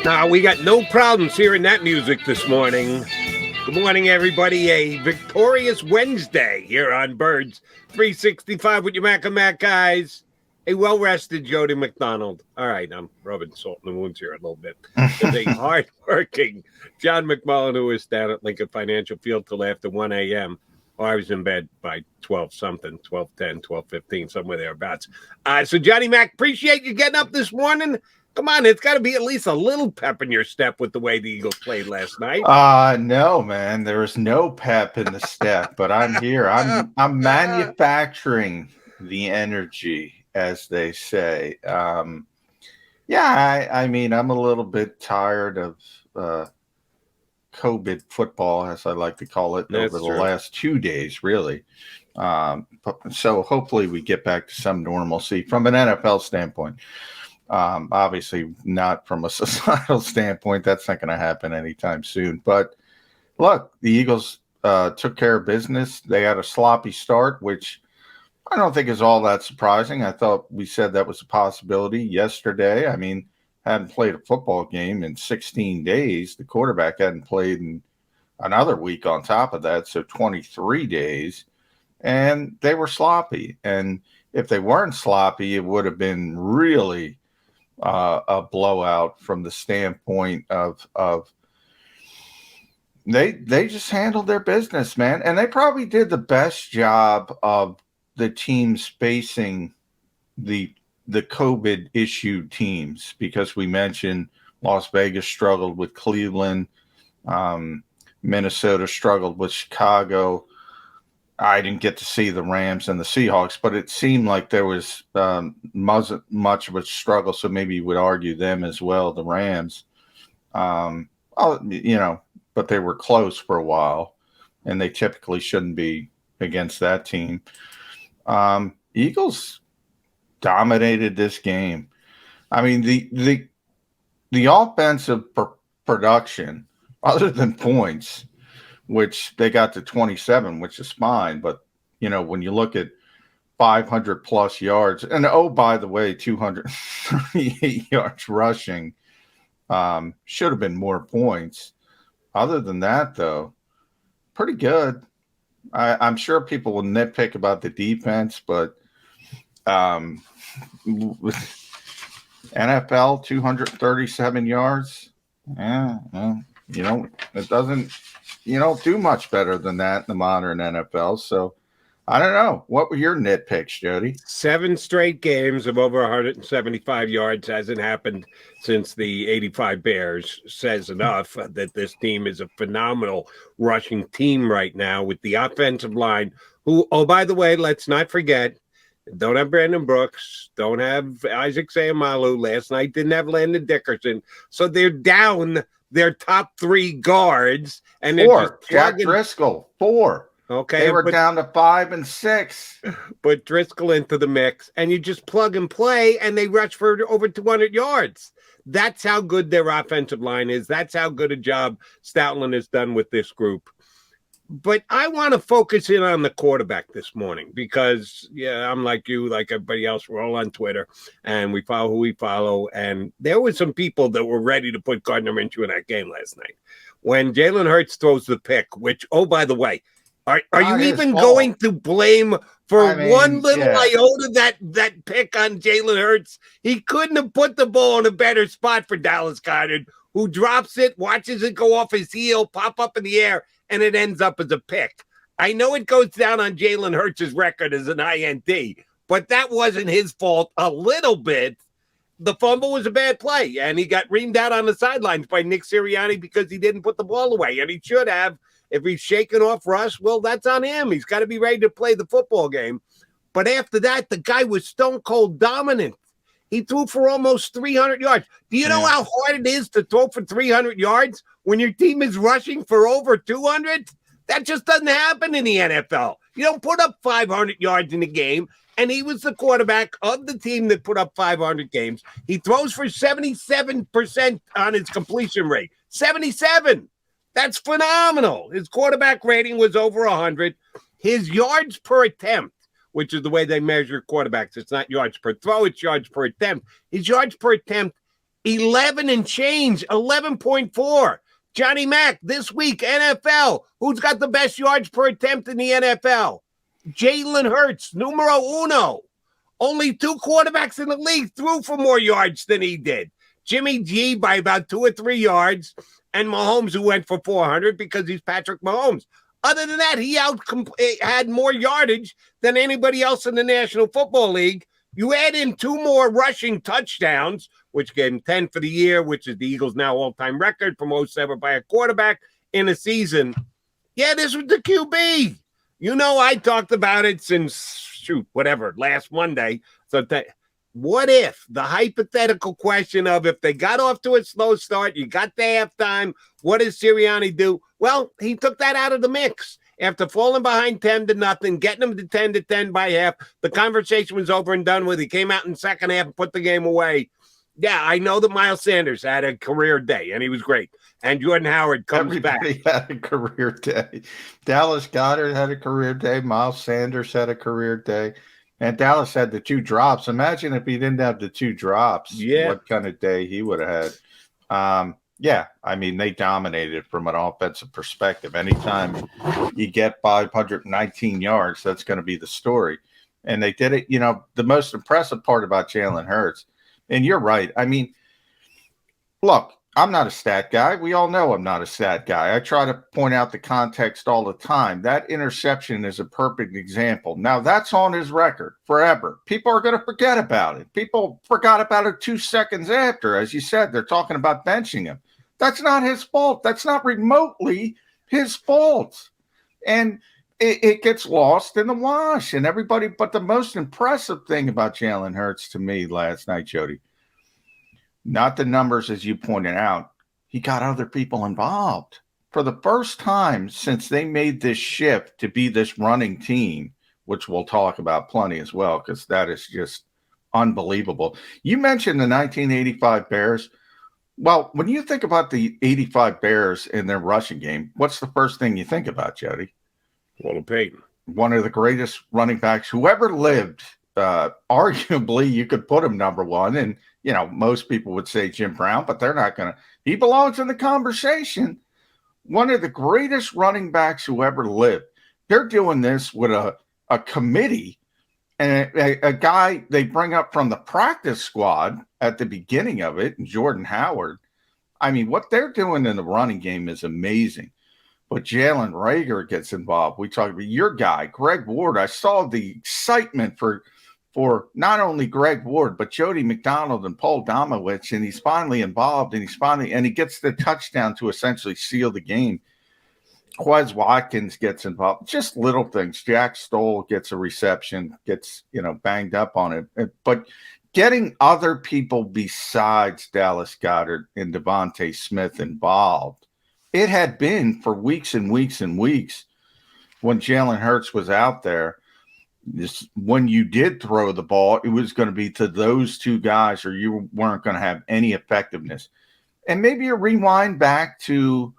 We got no problems hearing that music this morning. Good morning, everybody. A victorious Wednesday here on Birds 365 with your Mac and Mac guys. A well-rested Jody McDonald. All right, I'm rubbing salt in the wounds here a little bit. There's a hard-working John McMullen who was down at Lincoln Financial Field till after 1 a.m. Well, I was in bed by 12-something, 12:10, 12:15, somewhere thereabouts. So, Johnny Mac, appreciate you getting up this morning. Come on, it's got to be at least a little pep in your step with the way the Eagles played last night. No, man, there was no pep in the step, but I'm here. I'm manufacturing the energy, as they say. I mean, I'm a little bit tired of COVID football, as I like to call it, over the last 2 days, really. So hopefully we get back to some normalcy from an NFL standpoint. Obviously not from a societal standpoint. That's not going to happen anytime soon. But look, the Eagles took care of business. They had a sloppy start, which I don't think is all that surprising. I thought we said that was a possibility yesterday. I mean, hadn't played a football game in 16 days. The quarterback hadn't played in another week on top of that, so 23 days. And they were sloppy. And if they weren't sloppy, it would have been really a blowout from the standpoint of they just handled their business, man. And they probably did the best job of the teams facing the COVID issue teams, because we mentioned Las Vegas struggled with Cleveland, Minnesota struggled with Chicago. I didn't get to see the Rams and the Seahawks, but it seemed like there was much of a struggle. So maybe you would argue them as well, the Rams. But they were close for a while, and they typically shouldn't be against that team. Eagles dominated this game. I mean, the offensive production, other than points, which they got to 27, which is fine. But, when you look at 500 plus yards, and by the way, 238 yards rushing, should have been more points. Other than that, though, pretty good. I'm sure people will nitpick about the defense, but NFL 237 yards. Yeah, it doesn't. You don't do much better than that in the modern NFL. So I don't know. What were your nitpicks, Jody? 7 straight games of over 175 yards. Hasn't happened since the 85 Bears. Says enough that this team is a phenomenal rushing team right now with the offensive line, who, oh, by the way, let's not forget, don't have Brandon Brooks, don't have Isaac Seumalo. Last night didn't have Landon Dickerson. So they're down their top 3 guards. And 4. Jack Driscoll, 4. Okay. They were down to 5 and 6. Put Driscoll into the mix, and you just plug and play, and they rush for over 200 yards. That's how good their offensive line is. That's how good a job Stoutland has done with this group. But I want to focus in on the quarterback this morning because, I'm like you, like everybody else. We're all on Twitter, and we follow who we follow. And there were some people that were ready to put Gardner Minshew in that game last night. When Jalen Hurts throws the pick, which, oh, by the way, are you even going to blame for one little iota that pick on Jalen Hurts? He couldn't have put the ball in a better spot for Dallas Goedert, who drops it, watches it go off his heel, pop up in the air, and it ends up as a pick. I know it goes down on Jalen Hurts' record as an INT, but that wasn't his fault a little bit. The fumble was a bad play, and he got reamed out on the sidelines by Nick Sirianni because he didn't put the ball away, and he should have. If he's shaking off Russ, well, that's on him. He's got to be ready to play the football game. But after that, the guy was stone cold dominant. He threw for almost 300 yards. Do you know how hard it is to throw for 300 yards when your team is rushing for over 200? That just doesn't happen in the NFL. You don't put up 500 yards in a game, and he was the quarterback of the team that put up 500 games. He throws for 77% on his completion rate. 77. That's phenomenal. His quarterback rating was over 100. His yards per attempt, which is the way they measure quarterbacks. It's not yards per throw, it's yards per attempt. His yards per attempt 11 and change, 11.4. Johnny Mack, this week, NFL. Who's got the best yards per attempt in the NFL? Jalen Hurts, numero uno. Only 2 quarterbacks in the league threw for more yards than he did. Jimmy G by about 2 or 3 yards, and Mahomes, who went for 400 because he's Patrick Mahomes. Other than that, he had more yardage than anybody else in the National Football League. You add in 2 more rushing touchdowns, which gave him 10 for the year, which is the Eagles' now all-time record from 07 by a quarterback in a season. Yeah, this was the QB. You know, I talked about it since, last Monday. So what if, the hypothetical question of if they got off to a slow start, you got to halftime, what does Sirianni do? Well, he took that out of the mix. After falling behind 10-0, getting them to 10-10 by half, the conversation was over and done with. He came out in the second half and put the game away. Yeah, I know that Miles Sanders had a career day, and he was great. And Jordan Howard comes Everybody back. had a career day. Dallas Goedert had a career day. Miles Sanders had a career day. And Dallas had the 2 drops. Imagine if he didn't have the 2 drops, what kind of day he would have had. Yeah, I mean, they dominated from an offensive perspective. Anytime you get 519 yards, that's going to be the story. And they did it. You know, the most impressive part about Jalen Hurts, and you're right. I mean, look, I'm not a stat guy. We all know I'm not a stat guy. I try to point out the context all the time. That interception is a perfect example. Now, that's on his record forever. People are going to forget about it. People forgot about it 2 seconds after. As you said, they're talking about benching him. That's not his fault. That's not remotely his fault. And it gets lost in the wash. And everybody, but the most impressive thing about Jalen Hurts to me last night, Jody, not the numbers, as you pointed out. He got other people involved. For the first time since they made this shift to be this running team, which we'll talk about plenty as well, because that is just unbelievable. You mentioned the 1985 Bears. Well, when you think about the 85 Bears in their rushing game, what's the first thing you think about, Jody? Walter Payton. One of the greatest running backs who ever lived. Arguably, you could put him number 1, and you know, most people would say Jim Brown, but they're not going to. He belongs in the conversation. One of the greatest running backs who ever lived. They're doing this with a committee and a guy they bring up from the practice squad at the beginning of it, Jordan Howard. I mean, what they're doing in the running game is amazing. But Jalen Reagor gets involved. We talked about your guy, Greg Ward. I saw the excitement for not only Greg Ward, but Jody McDonald and Paul Domowitch, and he's finally involved, and he gets the touchdown to essentially seal the game. Quez Watkins gets involved. Just little things. Jack Stoll gets a reception, gets, banged up on it. But getting other people besides Dallas Goedert and Devontae Smith involved, it had been for weeks and weeks and weeks when Jalen Hurts was out there. When you did throw the ball, it was going to be to those 2 guys or you weren't going to have any effectiveness. And maybe you rewind back to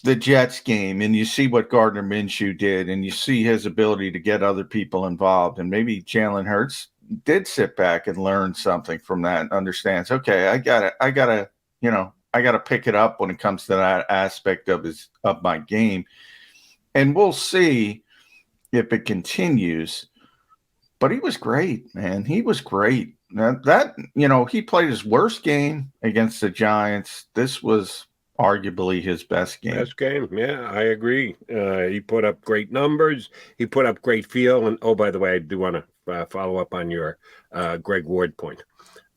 the Jets game and you see what Gardner Minshew did and you see his ability to get other people involved. And maybe Jalen Hurts did sit back and learn something from that and understands, okay, I gotta pick it up when it comes to that aspect of my game. And we'll see if it continues, but he was great, man. He was great. He played his worst game against the Giants. This was arguably his best game. Best game, yeah, I agree. He put up great numbers. He put up great feel. And, oh, by the way, I do want to follow up on your Greg Ward point.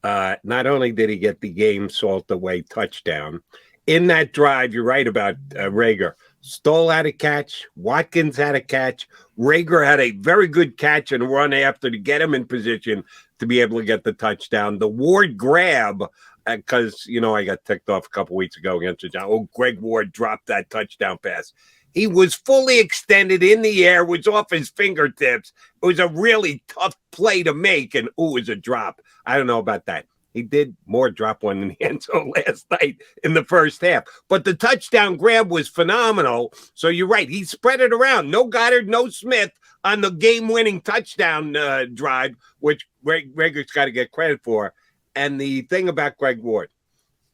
Not only did he get the game salt away touchdown, in that drive, you're right about Reagor. Stoll had a catch. Watkins had a catch. Reagor had a very good catch and run after to get him in position to be able to get the touchdown. The Ward grab, because, I got ticked off a couple weeks ago against the Giants. Oh, Greg Ward dropped that touchdown pass. He was fully extended in the air, was off his fingertips. It was a really tough play to make, and, it was a drop. I don't know about that. He did more drop one in the end zone last night in the first half. But the touchdown grab was phenomenal. So you're right. He spread it around. No Goddard, no Smith on the game-winning touchdown drive, which Reagor's got to get credit for. And the thing about Greg Ward,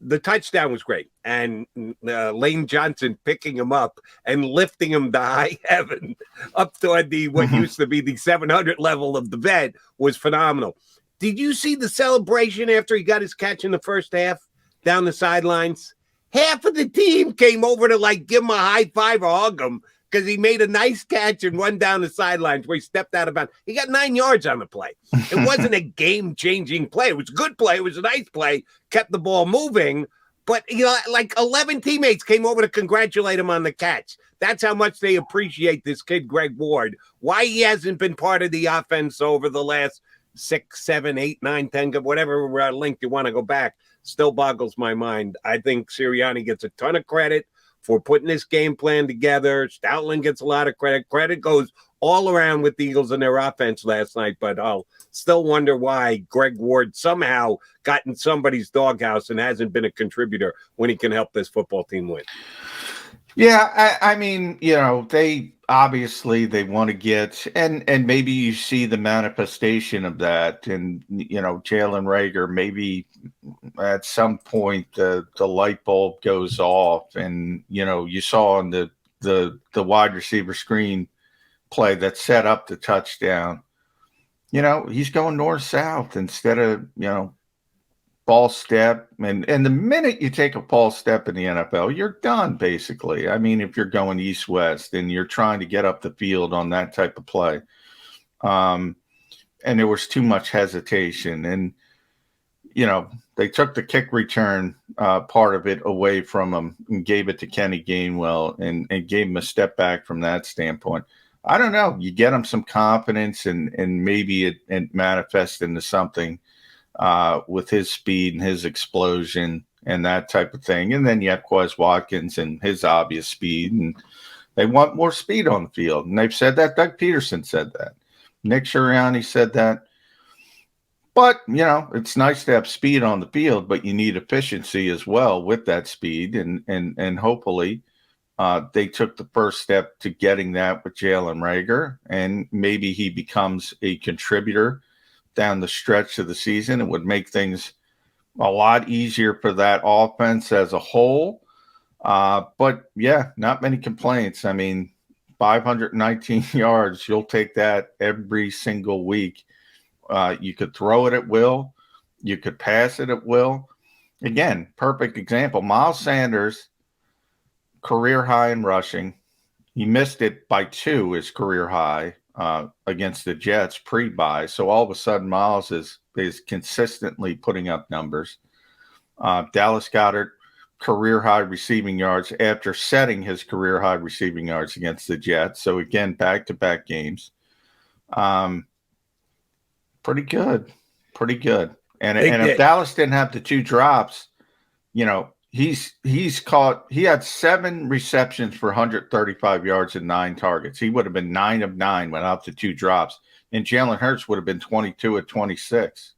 the touchdown was great. And Lane Johnson picking him up and lifting him to high heaven up toward what used to be the 700 level of the vet was phenomenal. Did you see the celebration after he got his catch in the first half down the sidelines? Half of the team came over to like give him a high five or hug him because he made a nice catch and run down the sidelines where he stepped out of bounds. He got 9 yards on the play. It wasn't a game-changing play. It was a good play. It was a nice play. Kept the ball moving. But, like 11 teammates came over to congratulate him on the catch. That's how much they appreciate this kid, Greg Ward. Why he hasn't been part of the offense over the last 6, 7, 8, 9, 10, whatever link you want to go back, still boggles my mind. I think Sirianni gets a ton of credit for putting this game plan together. Stoutland gets a lot of credit. Credit goes all around with the Eagles and their offense last night, but I'll still wonder why Greg Ward somehow got in somebody's doghouse and hasn't been a contributor when he can help this football team win. Yeah, I mean, they obviously they want to get, and maybe you see the manifestation of that, and Jalen Reagor, maybe at some point the light bulb goes off, and you saw on the wide receiver screen play that set up the touchdown. He's going north south instead of false step, and the minute you take a false step in the NFL, you're done basically. I mean, if you're going east west and you're trying to get up the field on that type of play, and there was too much hesitation, and they took the kick return part of it away from him and gave it to Kenny Gainwell and gave him a step back from that standpoint. I don't know. You get him some confidence and maybe it manifests into something with his speed and his explosion and that type of thing. And then you have Quez Watkins and his obvious speed, and they want more speed on the field. And they've said that. Doug Peterson said that. Nick Sirianni said that. But, it's nice to have speed on the field, but you need efficiency as well with that speed. And hopefully they took the first step to getting that with Jalen Reagor, and maybe he becomes a contributor down the stretch of the season. It would make things a lot easier for that offense as a whole. But yeah, not many complaints. I mean, 519 yards, you'll take that every single week. You could throw it at will. You could pass it at will. Again, perfect example. Miles Sanders, career high in rushing. He missed it by 2, his career high. Against the Jets pre-bye. So all of a sudden Miles is consistently putting up numbers. Dallas Goedert, career high receiving yards after setting his career high receiving yards against the Jets. So again, back-to-back games. Pretty good. And if Dallas didn't have the 2 drops, he had 7 receptions for 135 yards and 9 targets. He would have been 9 of 9 without the 2 drops. And Jalen Hurts would have been 22 of 26.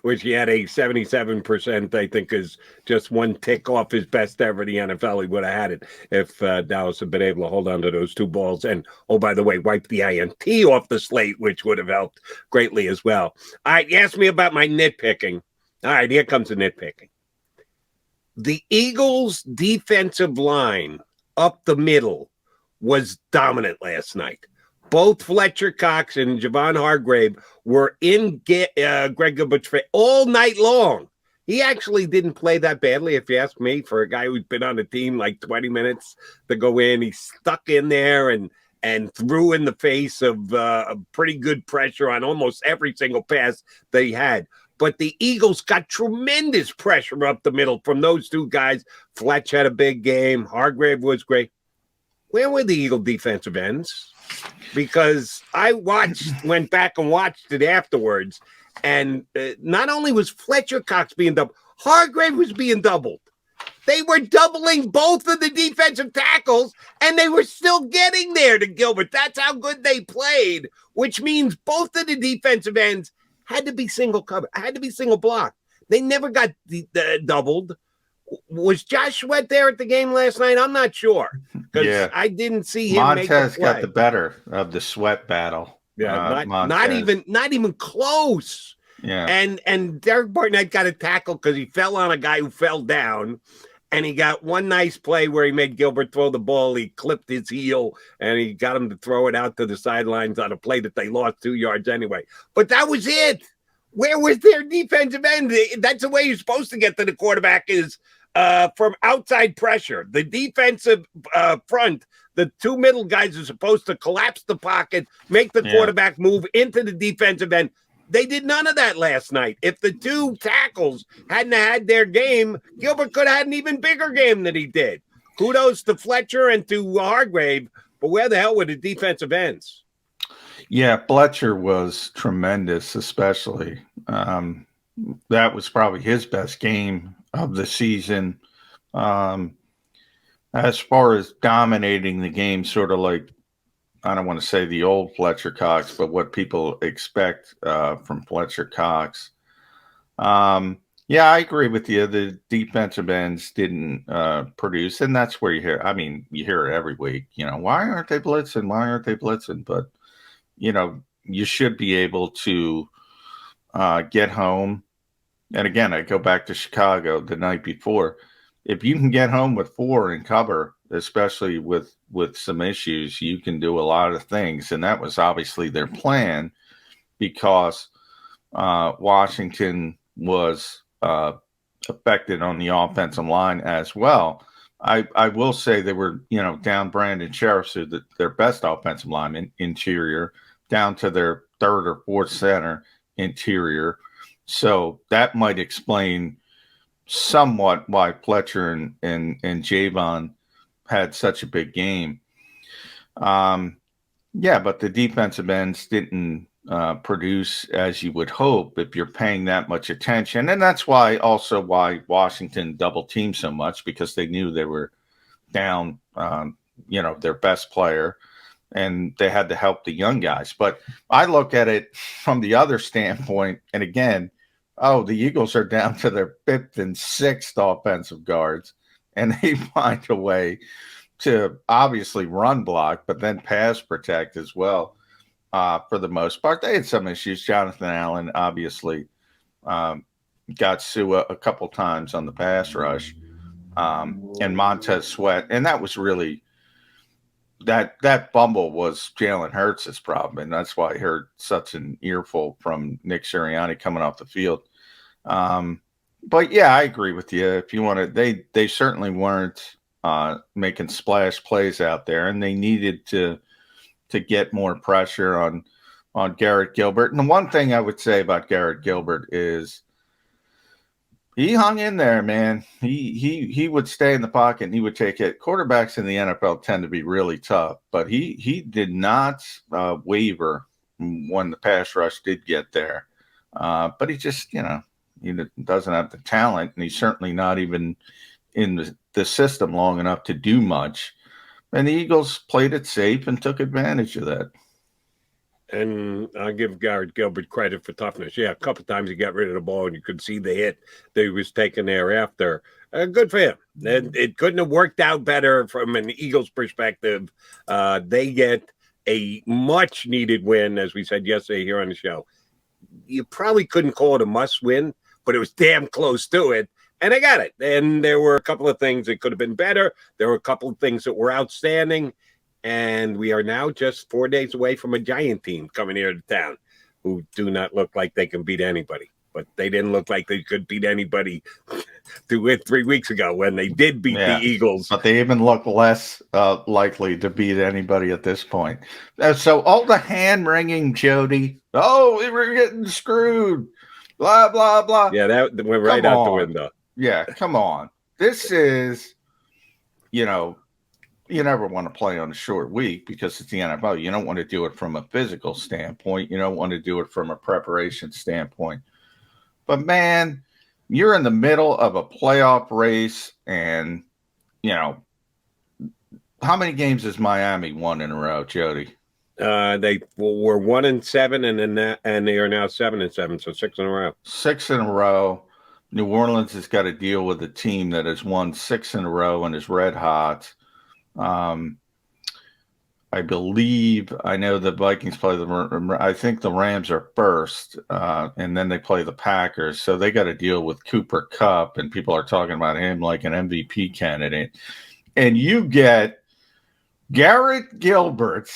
Which he had a 77%, I think, is just one tick off his best ever in the NFL. He would have had it if Dallas had been able to hold on to those 2 balls. And, oh, by the way, wipe the INT off the slate, which would have helped greatly as well. All right, you asked me about my nitpicking. All right, here comes the nitpicking. The Eagles' defensive line up the middle was dominant last night. Both Fletcher Cox and Javon Hargrave were in Greg Gilbert's face all night long. He actually didn't play that badly, if you ask me, for a guy who's been on the team like 20 minutes to go in. He stuck in there and threw in the face of a pretty good pressure on almost every single pass that he had. But the Eagles got tremendous pressure up the middle from those 2 guys. Fletch had a big game. Hargrave was great. Where were the Eagle defensive ends? Because I went back and watched it afterwards, and not only was Fletcher Cox being doubled, Hargrave was being doubled. They were doubling both of the defensive tackles, and they were still getting there to Gilbert. That's how good they played, which means both of the defensive ends had to be single cover, had to be single block. They never got doubled. Was Josh Sweat there at the game last night? I'm not sure, because I didn't see him. Montez got the better of the Sweat battle. Yeah, not even close. Yeah. And Derek Barnett got a tackle because he fell on a guy who fell down. And he got one nice play where he made Gilbert throw the ball. He clipped his heel and he got him to throw it out to the sidelines on a play that they lost 2 yards anyway. But that was it. Where was their defensive end? That's the way you're supposed to get to the quarterback is from outside pressure. The defensive front, the two middle guys are supposed to collapse the pocket, make the quarterback move into the defensive end. They did none of that last night. If the two tackles hadn't had their game, Gilbert could have had an even bigger game than he did. Kudos to Fletcher and to Hargrave, but where the hell were the defensive ends? Yeah, Fletcher was tremendous, especially. That was probably his best game of the season. As far as dominating the game, sort of like, I don't want to say the old Fletcher Cox, but what people expect from Fletcher Cox. Yeah, I agree with you. The defensive ends didn't produce, and that's where you hear. I mean, you hear it every week. Why aren't they blitzing? Why aren't they blitzing? But you should be able to get home. And again, I go back to Chicago the night before. If you can get home with 4 and cover, especially with some issues, you can do a lot of things. And that was obviously their plan because Washington was affected on the offensive line as well. I will say they were, down Brandon Sheriff, so their best offensive lineman, interior, down to their third or fourth center, interior. So that might explain somewhat why Fletcher and Javon had such a big game. Yeah, but the defensive ends didn't produce as you would hope if you're paying that much attention. And that's why Washington double teamed so much, because they knew they were down, their best player, and they had to help the young guys. But I look at it from the other standpoint, and again, the Eagles are down to their 5th and 6th offensive guards, and they find a way to obviously run block, but then pass protect as well. For the most part, they had some issues. Jonathan Allen obviously got Sua a couple times on the pass rush, and Montez Sweat, and that was really that fumble was Jalen Hurts' problem, and that's why I heard such an earful from Nick Sirianni coming off the field. But yeah, I agree with you. If you want to, they certainly weren't making splash plays out there, and they needed to get more pressure on Garrett Gilbert. And the one thing I would say about Garrett Gilbert is he hung in there, man. He would stay in the pocket and he would take it. Quarterbacks in the NFL tend to be really tough, but he did not waver when the pass rush did get there. But he just, he doesn't have the talent, and he's certainly not even in the system long enough to do much. And the Eagles played it safe and took advantage of that. And I'll give Garrett Gilbert credit for toughness. Yeah, a couple of times he got rid of the ball, and you could see the hit that he was taking thereafter. Good for him. And it couldn't have worked out better from an Eagles perspective. They get a much-needed win, as we said yesterday here on the show. You probably couldn't call it a must-win, but it was damn close to it. And I got it. And there were a couple of things that could have been better. There were a couple of things that were outstanding. And we are now just 4 days away from a Giant team coming here to town who do not look like they can beat anybody. But they didn't look like they could beat anybody 3 weeks ago when they did beat the Eagles. But they even look less likely to beat anybody at this point. So all the hand-wringing, Jody, we're getting screwed, blah, blah, blah. Yeah, that went right out the window. Yeah, come on. This is, you never want to play on a short week because it's the NFL. You don't want to do it from a physical standpoint. You don't want to do it from a preparation standpoint. But, man, you're in the middle of a playoff race, and, how many games has Miami won in a row, Jody? They were 1-7, and they are now 7-7, so 6 in a row. 6 in a row. New Orleans has got to deal with a team that has won 6 in a row and is red hot. I I believe I know the Vikings play I think the Rams are first, and then they play the Packers. So they got to deal with Cooper Kupp, and people are talking about him like an MVP candidate. And you get Garrett Gilbert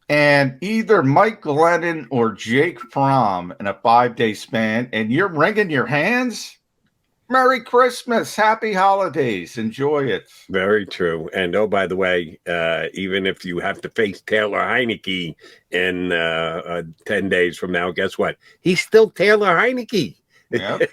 and either Mike Glennon or Jake Fromm in a 5-day span, and you're wringing your hands. Merry Christmas. Happy holidays. Enjoy it. Very true. And oh, by the way, even if you have to face Taylor Heineke in 10 days from now, guess what? He's still Taylor Heineke. Yep.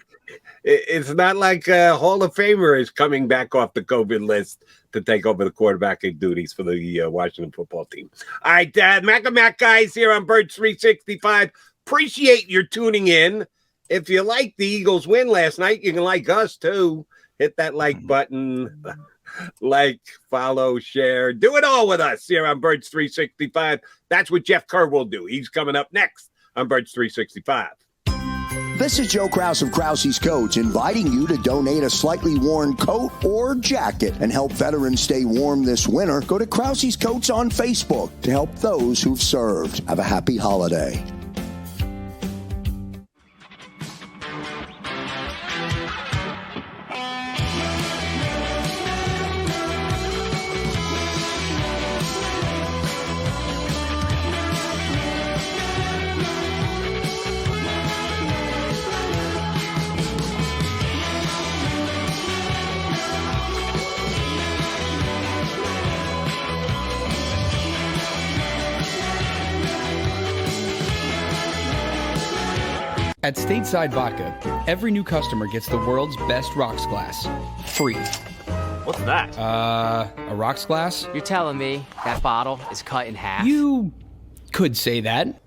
It's not like a Hall of Famer is coming back off the COVID list to take over the quarterbacking duties for the Washington football team. All right, Mac guys here on Birds 365. Appreciate your tuning in. If you like the Eagles win last night, you can like us too. Hit that like button, like, follow, share. Do it all with us here on Birds 365. That's what Jeff Kerr will do. He's coming up next on Birds 365. This is Joe Krause of Krause's Coats, inviting you to donate a slightly worn coat or jacket and help veterans stay warm this winter. Go to Krause's Coats on Facebook to help those who've served. Have a happy holiday. At Stateside Vodka, every new customer gets the world's best rocks glass, free. What's that? A rocks glass? You're telling me that bottle is cut in half? You could say that.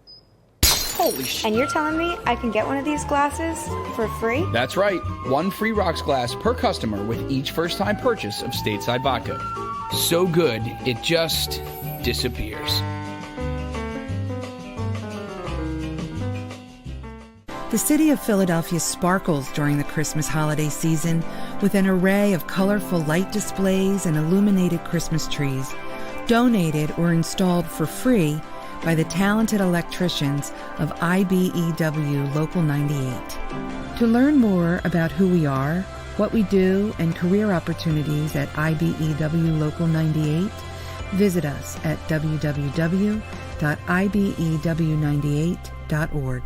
Holy shit. And you're telling me I can get one of these glasses for free? That's right. One free rocks glass per customer with each first-time purchase of Stateside Vodka. So good, it just disappears. The city of Philadelphia sparkles during the Christmas holiday season with an array of colorful light displays and illuminated Christmas trees, donated or installed for free by the talented electricians of IBEW Local 98. To learn more about who we are, what we do, and career opportunities at IBEW Local 98, visit us at www.ibew98.org.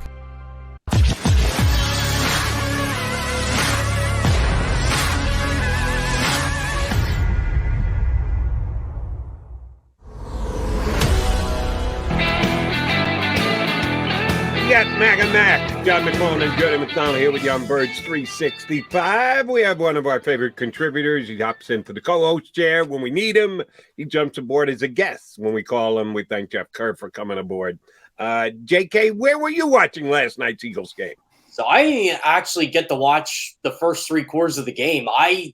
Mac, John McMullen Jody McDonald here with you on Birds 365. We have one of our favorite contributors. He hops into the co-host chair when we need him. He jumps aboard as a guest when we call him. We thank Jeff Kerr for coming aboard. JK, where were you watching last night's Eagles game? So I didn't actually get to watch the first 3 quarters of the game. I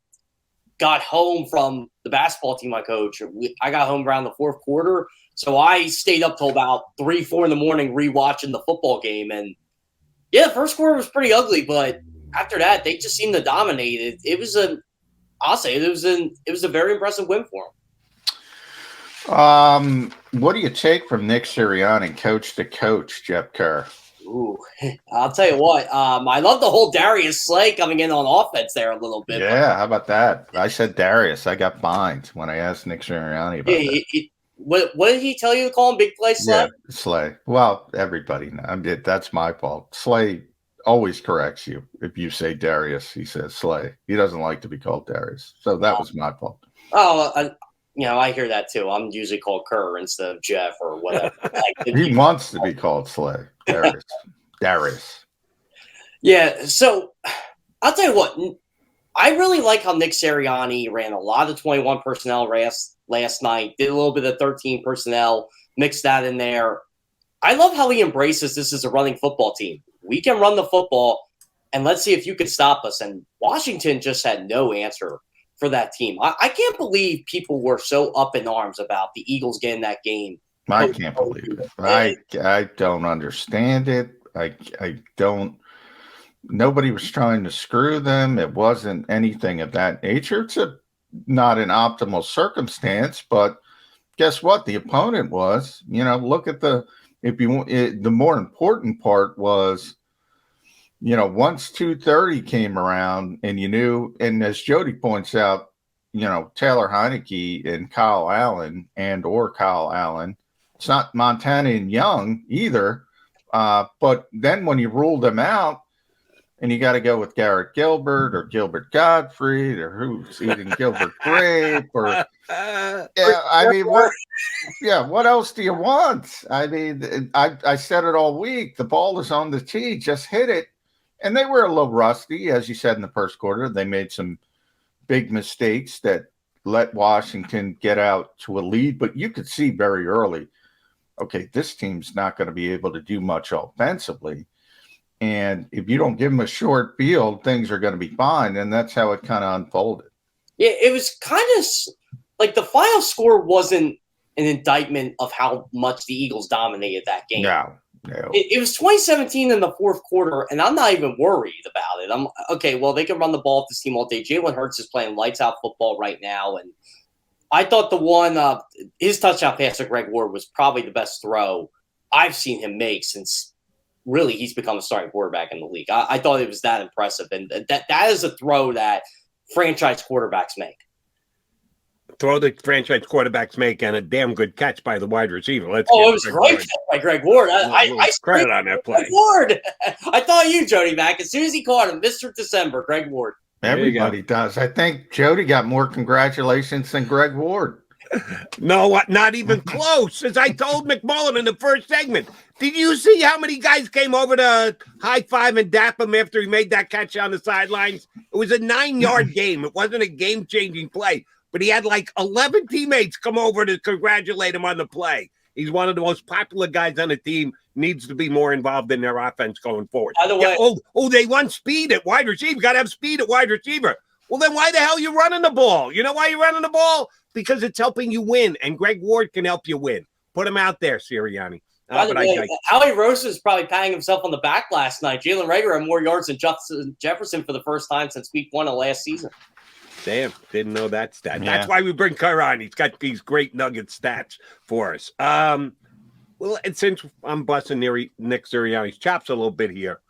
got home from the basketball team I coach. I got home around the 4th quarter. So I stayed up till about 3, 4 in the morning rewatching the football game. And yeah, the first quarter was pretty ugly, but after that, they just seemed to dominate. It was a very impressive win for them. What do you take from Nick Sirianni, coach to coach, Jeff Kerr? Ooh, I'll tell you what. I love the whole Darius Slay coming in on offense there a little bit. Yeah, how about that? I said Darius. I got fined when I asked Nick Sirianni about that. What did he tell you to call him? Big Play Slay? Yeah, Slay. Well, everybody knows. That's my fault. Slay always corrects you. If you say Darius, he says Slay. He doesn't like to be called Darius. So that was my fault. Oh, I hear that too. I'm usually called Kerr instead of Jeff or whatever. He wants to be called Slay. Darius. Yeah, so I'll tell you what. I really like how Nick Sirianni ran a lot of 21 personnel last night, did a little bit of 13 personnel, mixed that in there. I love how he embraces this as a running football team. We can run the football, and let's see if you can stop us. And Washington just had no answer for that team. I can't believe people were so up in arms about the Eagles getting that game. I can't believe it. I don't understand it. I don't. Nobody was trying to screw them. It wasn't anything of that nature. It's not an optimal circumstance, but guess what? The opponent was, look at the more important part was, once 2:30 came around and you knew, and as Jody points out, Taylor Heineke and Kyle Allen it's not Montana and Young either. But then when you ruled them out, and you got to go with Garrett Gilbert or Gilbert Gottfried or who's eating Gilbert Grape or what else do you want? I mean, I said it all week. The ball is on the tee, just hit it. And they were a little rusty, as you said in the first quarter. They made some big mistakes that let Washington get out to a lead, but you could see very early, okay, this team's not going to be able to do much offensively. And if you don't give them a short field, things are going to be fine. And that's how it kind of unfolded. Yeah, it was kind of like the final score wasn't an indictment of how much the Eagles dominated that game. No. It was 2017 in the fourth quarter, and I'm not even worried about it. I'm okay. Well, they can run the ball with this team all day. Jalen Hurts is playing lights out football right now, and I thought the one his touchdown pass to Greg Ward was probably the best throw I've seen him make since really he's become a starting quarterback in the league. I thought it was that impressive, and that is a throw that franchise quarterbacks make. Throw the franchise quarterbacks make, and a damn good catch by the wide receiver. It was great catch by Greg Ward. I credit on that play. Greg Ward. I thought you, Jody, Mack. As soon as he caught him, Mr. December, Greg Ward. Everybody does. I think Jody got more congratulations than Greg Ward. No, not even close. As I told McMullen in the first segment, did you see how many guys came over to high five and dap him after he made that catch on the sidelines? It was a 9-yard game. It wasn't a game-changing play, but he had like 11 teammates come over to congratulate him on the play. He's one of the most popular guys on the team, needs to be more involved in their offense going forward. By the way, they want speed at wide receiver. Got to have speed at wide receiver. Well, then why the hell are you running the ball? You know why you're running the ball? Because it's helping you win, and Greg Ward can help you win. Put him out there, Sirianni. By the way, Howie Roseman is probably patting himself on the back last night. Jalen Reagor had more yards than Justin Jefferson for the first time since week 1 of last season. Damn, didn't know that stat. Yeah. That's why we bring Kerr on. He's got these great nugget stats for us. Well, and since I'm busting Nick Sirianni's chops a little bit here,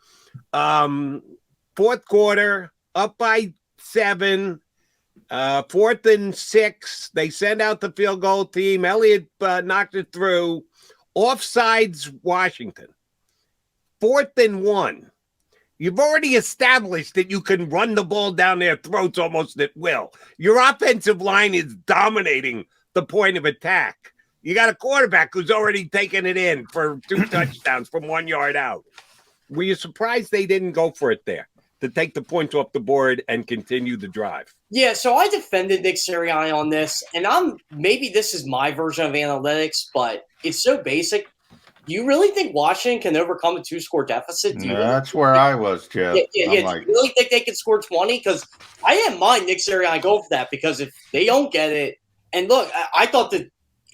fourth quarter, up by 7, 4th and 6. They send out the field goal team. Elliott knocked it through. Offsides, Washington. 4th and 1. You've already established that you can run the ball down their throats almost at will. Your offensive line is dominating the point of attack. You got a quarterback who's already taken it in for 2 touchdowns from 1 yard out. Were you surprised they didn't go for it there to take the points off the board and continue the drive? Yeah, so I defended Nick Sirianni on this, and maybe this is my version of analytics, but it's so basic. Do you really think Washington can overcome a 2-score deficit? That's where I was, Jeff. Yeah. Do you really think they can score 20? Because I didn't mind Nick Sirianni going for that, because if they don't get it, and look, I thought that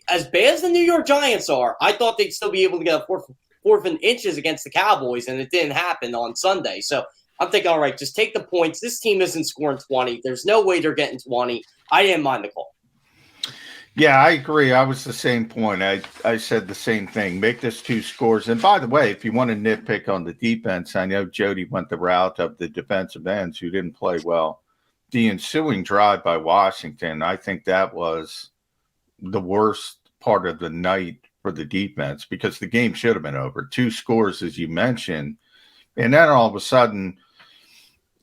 as bad as the New York Giants are, I thought they'd still be able to get a fourth and inches against the Cowboys, and it didn't happen on Sunday. So I'm thinking, all right, just take the points. This team isn't scoring 20. There's no way they're getting 20. I didn't mind the call. Yeah, I agree. I was the same point. I said the same thing. Make this 2 scores. And by the way, if you want to nitpick on the defense, I know Jody went the route of the defensive ends who didn't play well. The ensuing drive by Washington, I think that was the worst part of the night for the defense, because the game should have been over. 2 scores, as you mentioned. And then all of a sudden,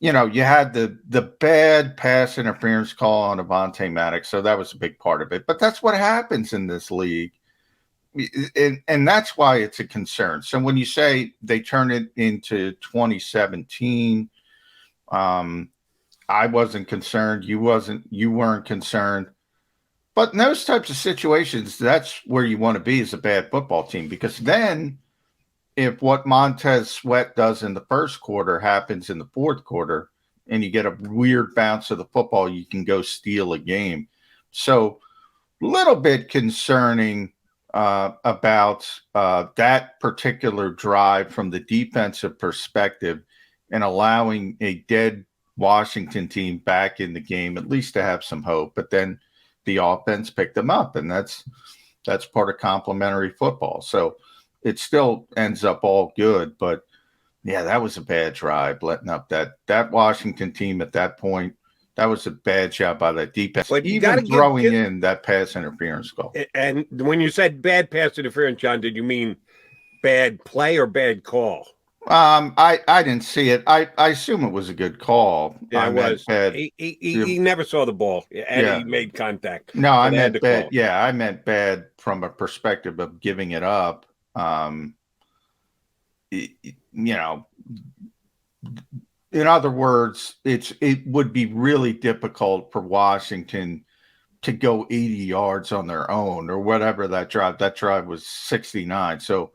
you had the bad pass interference call on Avonte Maddox, so that was a big part of it. But that's what happens in this league, and that's why it's a concern. So when you say they turn it into 2017, I wasn't concerned. You weren't concerned. But in those types of situations, that's where you want to be as a bad football team, because then if what Montez Sweat does in the first quarter happens in the fourth quarter and you get a weird bounce of the football, you can go steal a game. So a little bit concerning about that particular drive from the defensive perspective, and allowing a dead Washington team back in the game, at least to have some hope. But then the offense picked them up, and that's part of complementary football. So it still ends up all good, but yeah, that was a bad drive, letting up that Washington team at that point. That was a bad job by the defense, but even throwing in that pass interference goal. And when you said bad pass interference, John, did you mean bad play or bad call? I didn't see it. I assume it was a good call. Yeah, it was. He never saw the ball, and he made contact. No, so I meant bad. Call. Yeah, I meant bad from a perspective of giving it up. In other words, it would be really difficult for Washington to go 80 yards on their own or whatever that drive. That drive was 69, so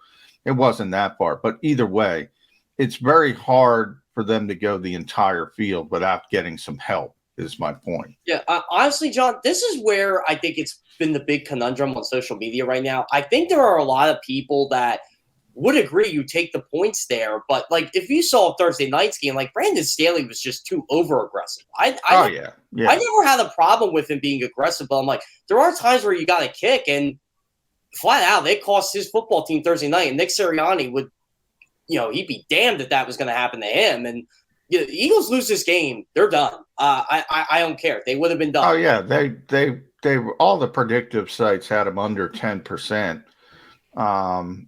it wasn't that far. But either way, it's very hard for them to go the entire field without getting some help, is my point. Yeah, honestly, John, this is where I think it's been the big conundrum on social media right now. I think there are a lot of people that would agree you take the points there, but like if you saw Thursday night's game, like Brandon Staley was just too over aggressive. I never had a problem with him being aggressive, but I'm like, there are times where you got to kick, and flat out they cost his football team Thursday night, and Nick Sirianni would, he'd be damned if that was going to happen to him. And the Eagles lose this game, they're done. I don't care. They would have been done. Oh yeah, they all the predictive sites had them under 10%.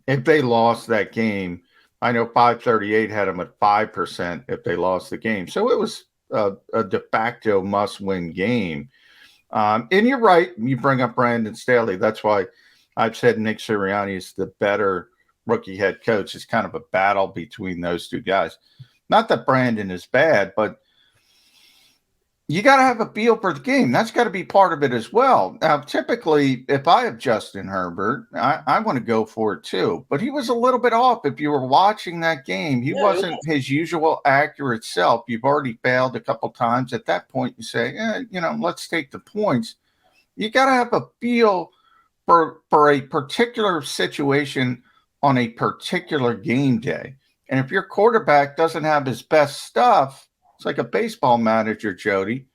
If they lost that game, I know 538 had them at 5% if they lost the game. So it was a de facto must-win game. And you're right. You bring up Brandon Staley. That's why I've said Nick Sirianni is the better rookie head coach. It's kind of a battle between those two guys. Not that Brandon is bad, but you got to have a feel for the game. That's got to be part of it as well. Now, typically, if I have Justin Herbert, I want to go for it too. But he was a little bit off. If you were watching that game, he wasn't his usual accurate self. You've already failed a couple times. At that point, you say, let's take the points. You got to have a feel for a particular situation on a particular game day. And if your quarterback doesn't have his best stuff, it's like a baseball manager, Jody.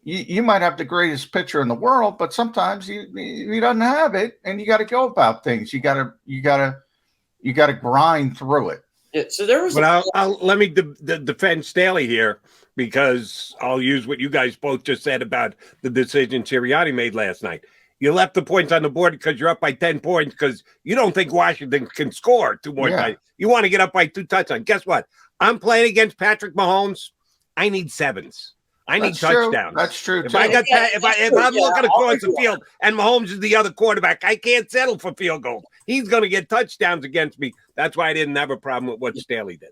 You might have the greatest pitcher in the world, but sometimes he doesn't have it, and you got to go about things. You got to grind through it. Yeah, so there was. But let me defend Staley here, because I'll use what you guys both just said about the decision Sirianni made last night. You left the points on the board because you're up by 10 points because you don't think Washington can score 2 more times. You want to get up by 2 touchdowns. Guess what? I'm playing against Patrick Mahomes. I need 7s. I need touchdowns. That's true. If I'm looking across the field and Mahomes is the other quarterback, I can't settle for field goals. He's going to get touchdowns against me. That's why I didn't have a problem with what Staley did.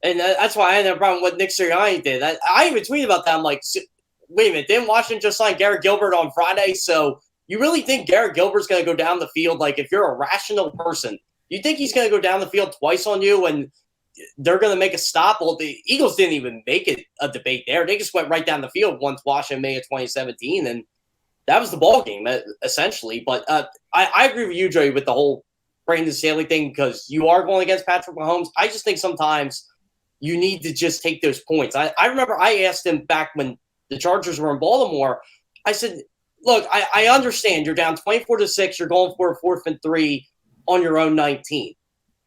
And that's why I didn't have a problem with what Nick Sirianni did. I even tweeted about that. I'm like, wait a minute, didn't Washington just sign Garrett Gilbert on Friday? So you really think Garrett Gilbert's going to go down the field? Like, if you're a rational person, you think he's going to go down the field twice on you and they're going to make a stop? Well, the Eagles didn't even make it a debate there. They just went right down the field once Washington May of 2017, and that was the ball game, essentially. But I agree with you, Joey, with the whole Brandon Staley thing, because you are going against Patrick Mahomes. I just think sometimes you need to just take those points. I remember I asked him back when the Chargers were in Baltimore. I said, look, I understand you're down 24-6. You're going for a 4th and 3 on your own 19.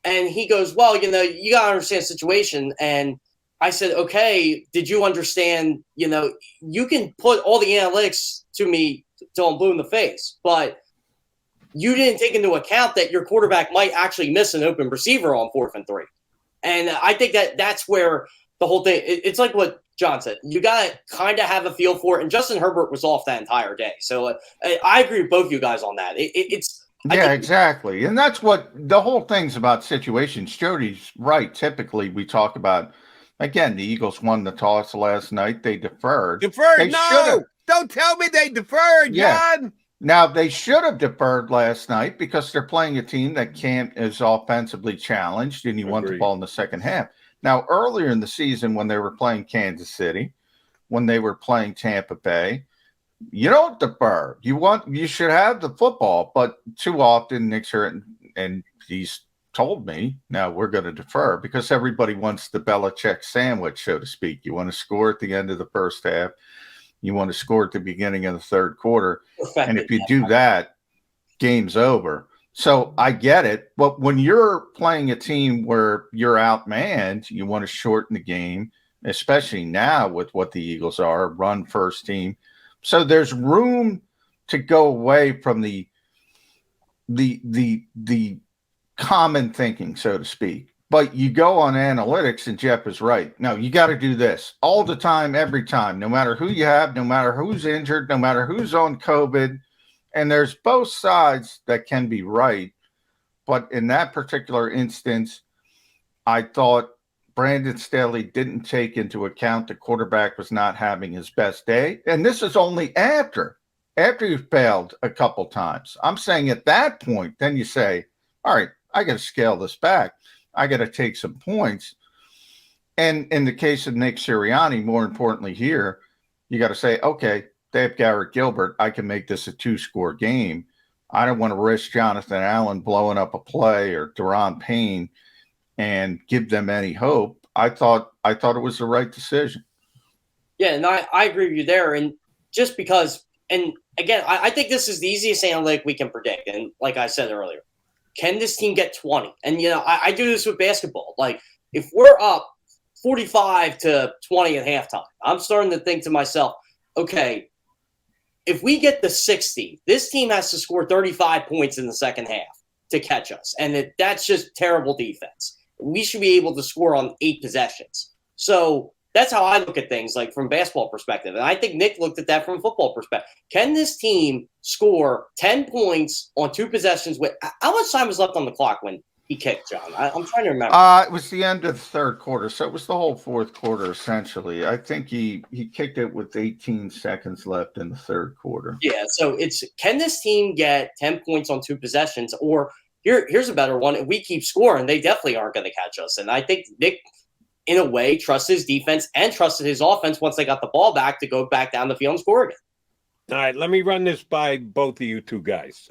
And he goes, well, you got to understand the situation. And I said, okay, did you understand, you can put all the analytics to me till I'm blue in the face, but you didn't take into account that your quarterback might actually miss an open receiver on 4th and 3. And I think that's where the whole thing, it's like what John said. You got to kind of have a feel for it. And Justin Herbert was off that entire day. So I agree with both of you guys on that. Exactly. And that's what the whole thing's about situations. Jody's right. Typically, we talk about, again, the Eagles won the toss last night. They deferred. Don't tell me they deferred, John. Now, they should have deferred last night because they're playing a team that is offensively challenged, and you want the ball in the second half. Now, earlier in the season, when they were playing Kansas City, when they were playing Tampa Bay, you don't defer. You should have the football, but too often Nick's hurt, and he's told me, now we're going to defer because everybody wants the Belichick sandwich, so to speak. You want to score at the end of the first half. You want to score at the beginning of the third quarter. And if you do that, game's over. So I get it. But when you're playing a team where you're outmanned, you want to shorten the game, especially now with what the Eagles are, run first team. So there's room to go away from the common thinking, so to speak. But you go on analytics, and Jeff is right. No, you got to do this all the time, every time, no matter who you have, no matter who's injured, no matter who's on COVID. And there's both sides that can be right. But in that particular instance, I thought Brandon Staley didn't take into account the quarterback was not having his best day. And this is only after you've failed a couple times. I'm saying at that point, then you say, all right, I got to scale this back. I got to take some points. And in the case of Nick Sirianni, more importantly here, you got to say, okay, they have Garrett Gilbert. I can make this a 2-score game. I don't want to risk Jonathan Allen blowing up a play or Deron Payne and give them any hope. I thought it was the right decision. Yeah, and I agree with you there. And just because, and again, I think this is the easiest analytic we can predict. And like I said earlier, can this team get 20? And, I do this with basketball. Like, if we're up 45-20 at halftime, I'm starting to think to myself, okay, if we get to 60, this team has to score 35 points in the second half to catch us. And that's just terrible defense. We should be able to score on 8 possessions. So that's how I look at things, like from basketball perspective. And I think Nick looked at that from a football perspective. Can this team score 10 points on 2 possessions? How much time was left on the clock when he kicked, John? I'm trying to remember. It was the end of the third quarter, so it was the whole fourth quarter, essentially. I think he kicked it with 18 seconds left in the third quarter. Yeah, so can this team get 10 points on 2 possessions? Or here's a better one. If we keep scoring, they definitely aren't going to catch us. And I think Nick, in a way, trusted his defense and trusted his offense once they got the ball back to go back down the field and score again. All right, let me run this by both of you two guys.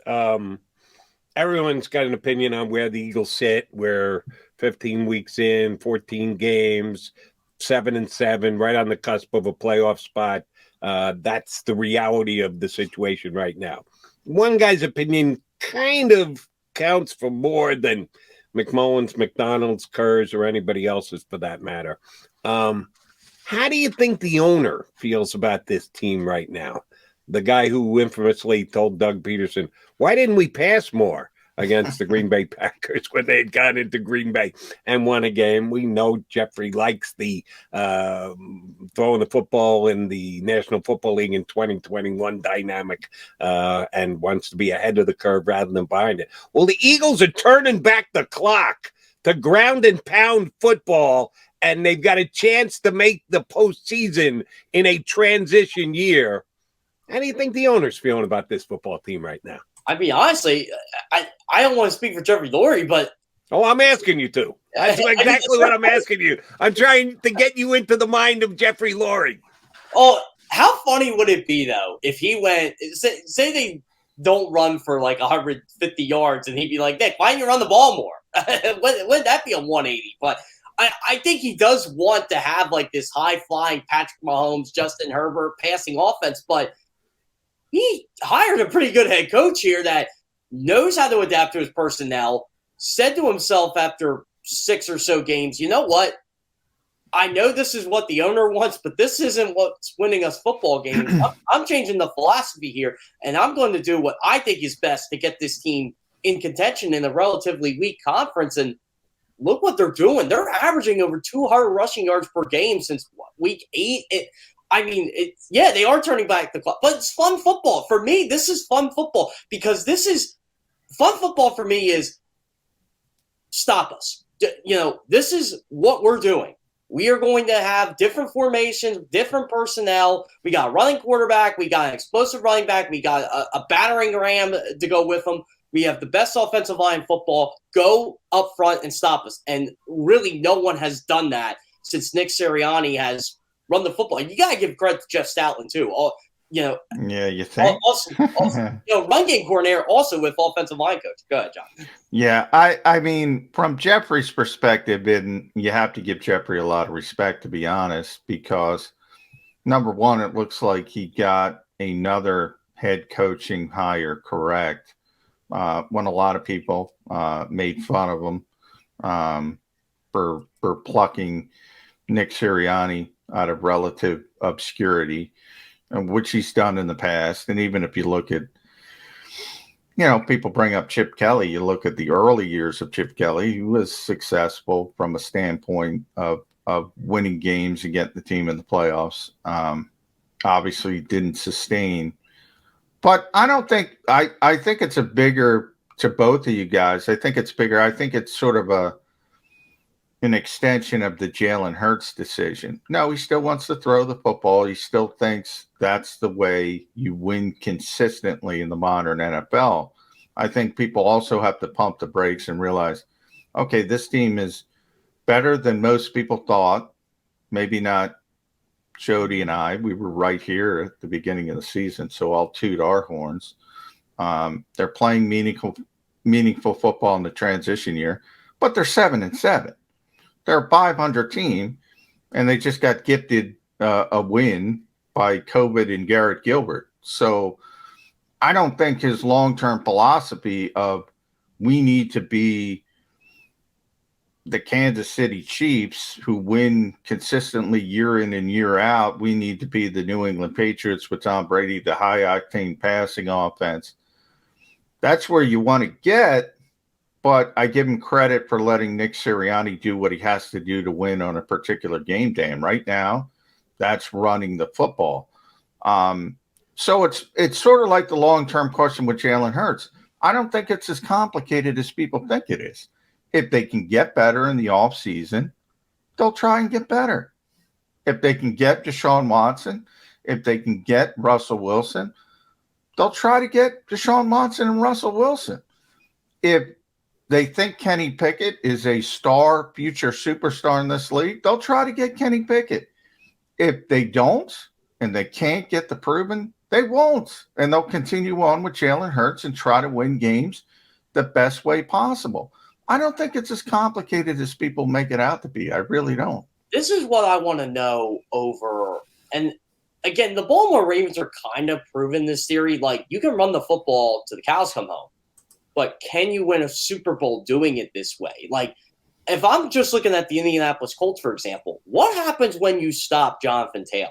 Everyone's got an opinion on where the Eagles sit. We're 15 weeks in, 14 games, 7-7, right on the cusp of a playoff spot. That's the reality of the situation right now. One guy's opinion kind of counts for more than McMullen's, McDonald's, Kerr's, or anybody else's for that matter. How do you think the owner feels about this team right now? The guy who infamously told Doug Peterson, why didn't we pass more against the Green Bay Packers when they had gone into Green Bay and won a game? We know Jeffrey likes the throwing the football in the National Football League in 2021 dynamic and wants to be ahead of the curve rather than behind it. Well, the Eagles are turning back the clock to ground and pound football, and they've got a chance to make the postseason in a transition year. How do you think the owner's feeling about this football team right now? I mean, honestly, I don't want to speak for Jeffrey Lurie, but... Oh, I'm asking you to. That's exactly what I'm asking you. I'm trying to get you into the mind of Jeffrey Lurie. Oh, how funny would it be, though, if he went... Say they don't run for like 150 yards, and he'd be like, Nick, why don't you run the ball more? Wouldn't that be a 180? But I think he does want to have like this high-flying Patrick Mahomes, Justin Herbert passing offense, but... he hired a pretty good head coach here that knows how to adapt to his personnel, said to himself after 6 or so games, you know what? I know this is what the owner wants, but this isn't what's winning us football games. I'm changing the philosophy here, and I'm going to do what I think is best to get this team in contention in a relatively weak conference. And look what they're doing. They're averaging over 200 rushing yards per game since week 8. They are turning back the clock, but it's fun football. For me, this is fun football because this is fun football for me is stop us. This is what we're doing. We are going to have different formations, different personnel. We got a running quarterback. We got an explosive running back. We got a battering ram to go with them. We have the best offensive line in football. Go up front and stop us. And really no one has done that since Nick Sirianni has run the football. You got to give credit to Jeff Stoutland, too. Yeah, you think? Also, run game coordinator, also with offensive line coach. Go ahead, John. Yeah, I mean, from Jeffrey's perspective, and you have to give Jeffrey a lot of respect, to be honest, because, number one, it looks like he got another head coaching hire correct when a lot of people made fun of him for plucking Nick Sirianni out of relative obscurity, which he's done in the past. And even if you look at, people bring up Chip Kelly, you look at the early years of Chip Kelly, he was successful from a standpoint of winning games and getting the team in the playoffs. Obviously didn't sustain, but I don't think, I think it's a bigger, to both of you guys, I think it's bigger. I think it's sort of an extension of the Jalen Hurts decision. No, he still wants to throw the football. He still thinks that's the way you win consistently in the modern NFL. I think people also have to pump the brakes and realize, okay, this team is better than most people thought. Maybe not Jody and I. We were right here at the beginning of the season, so I'll toot our horns. They're playing meaningful football in the transition year, but they're 7-7. They're a 500 team, and they just got gifted a win by COVID and Garrett Gilbert. So I don't think his long-term philosophy of we need to be the Kansas City Chiefs who win consistently year in and year out, we need to be the New England Patriots with Tom Brady, the high-octane passing offense. That's where you want to get, but I give him credit for letting Nick Sirianni do what he has to do to win on a particular game day. And right now, that's running the football. So it's sort of like the long-term question with Jalen Hurts. I don't think it's as complicated as people think it is. If they can get better in the offseason, they'll try and get better. If they can get Deshaun Watson, if they can get Russell Wilson, they'll try to get Deshaun Watson and Russell Wilson. If they think Kenny Pickett is a star, future superstar in this league, they'll try to get Kenny Pickett. If they don't and they can't get the proven, they won't. And they'll continue on with Jalen Hurts and try to win games the best way possible. I don't think it's as complicated as people make it out to be. I really don't. This is what I want to know over. And again, the Baltimore Ravens are kind of proving this theory. Like, you can run the football to the cows come home, but can you win a Super Bowl doing it this way? Like, if I'm just looking at the Indianapolis Colts, for example, what happens when you stop Jonathan Taylor?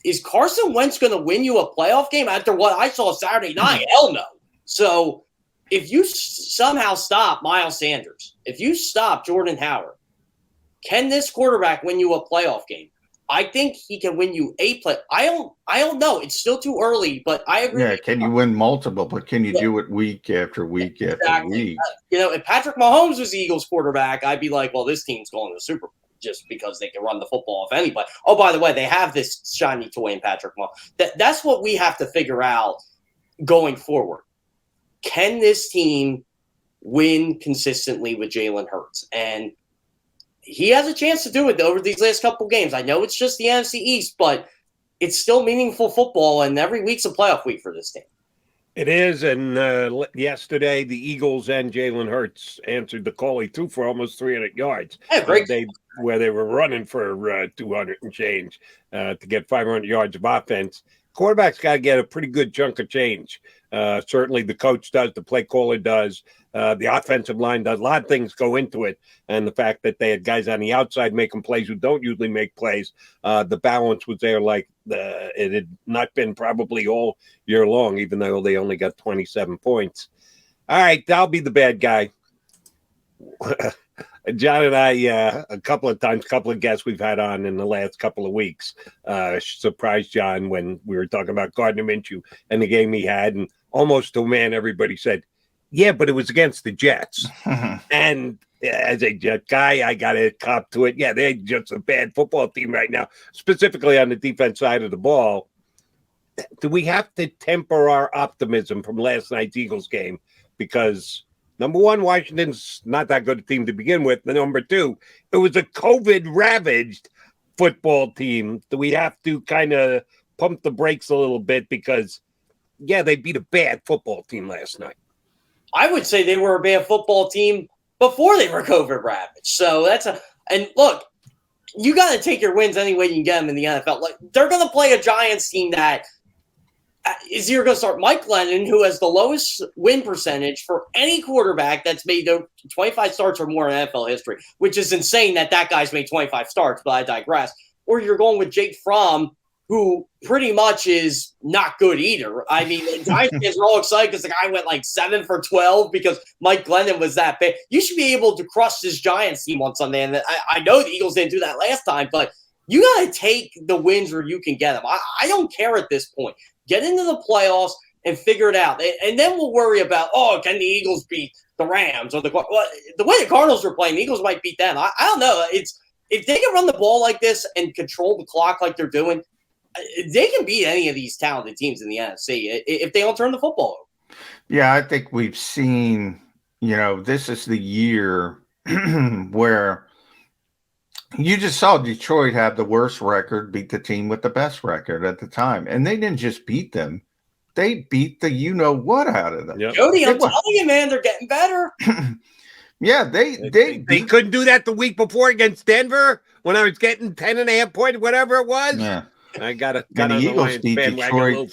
Is Carson Wentz going to win you a playoff game after what I saw Saturday night? Hell no. So if you somehow stop Miles Sanders, if you stop Jordan Howard, can this quarterback win you a playoff game? I think he can win you a play. I don't know. It's still too early, but I agree. Yeah, can you win multiple? But can you do it week after week after week? If Patrick Mahomes was the Eagles quarterback, I'd be like, well, this team's going to the Super Bowl just because they can run the football off anybody. Oh, by the way, they have this shiny toy in Patrick Mahomes. That's what we have to figure out going forward. Can this team win consistently with Jalen Hurts? And he has a chance to do it over these last couple games. I know it's just the NFC East, but it's still meaningful football, and every week's a playoff week for this team. It is, and yesterday the Eagles and Jalen Hurts answered the call. He threw for almost 300 yards. Yeah, great. Where they were running for 200 and change to get 500 yards of offense. Quarterback's got to get a pretty good chunk of change. Certainly the coach does, the play caller does, the offensive line does. A lot of things go into it. And the fact that they had guys on the outside making plays who don't usually make plays, the balance was there like it had not been probably all year long, even though they only got 27 points. All right, I'll be the bad guy. John and I, a couple of guests we've had on in the last couple of weeks, surprised John when we were talking about Gardner Minshew and the game he had. And almost to a man, everybody said, yeah, but it was against the Jets. And as a Jet guy, I got to cop to it. Yeah, they're just a bad football team right now, specifically on the defense side of the ball. Do we have to temper our optimism from last night's Eagles game? Because number one, Washington's not that good a team to begin with. And number two, it was a COVID-ravaged football team. Do we have to kind of pump the brakes a little bit? Because, yeah, they beat a bad football team last night. I would say they were a bad football team before they were COVID-ravaged. So and look, you got to take your wins any way you can get them in the NFL. Like, they're going to play a Giants team that is you're going to start Mike Glennon, who has the lowest win percentage for any quarterback that's made 25 starts or more in NFL history, which is insane that guy's made 25 starts, but I digress. Or you're going with Jake Fromm, who pretty much is not good either. I mean, the Giants fans are all excited because the guy went like 7 for 12 because Mike Glennon was that bad. You should be able to crush this Giants team on Sunday. And I know the Eagles didn't do that last time, but you got to take the wins where you can get them. I don't care at this point. Get into the playoffs and figure it out. And then we'll worry about, can the Eagles beat the Rams? Or the way the Cardinals are playing, the Eagles might beat them. I don't know. If they can run the ball like this and control the clock like they're doing, they can beat any of these talented teams in the NFC if they don't turn the football over. Yeah, I think we've seen, this is the year where you just saw Detroit have the worst record beat the team with the best record at the time. And they didn't just beat them. They beat the you-know-what out of them. Yep. Jody, I'm telling you, man, they're getting better. Yeah, they couldn't do that the week before against Denver when I was getting 10.5 points, whatever it was. Yeah. I got the Eagles beat Detroit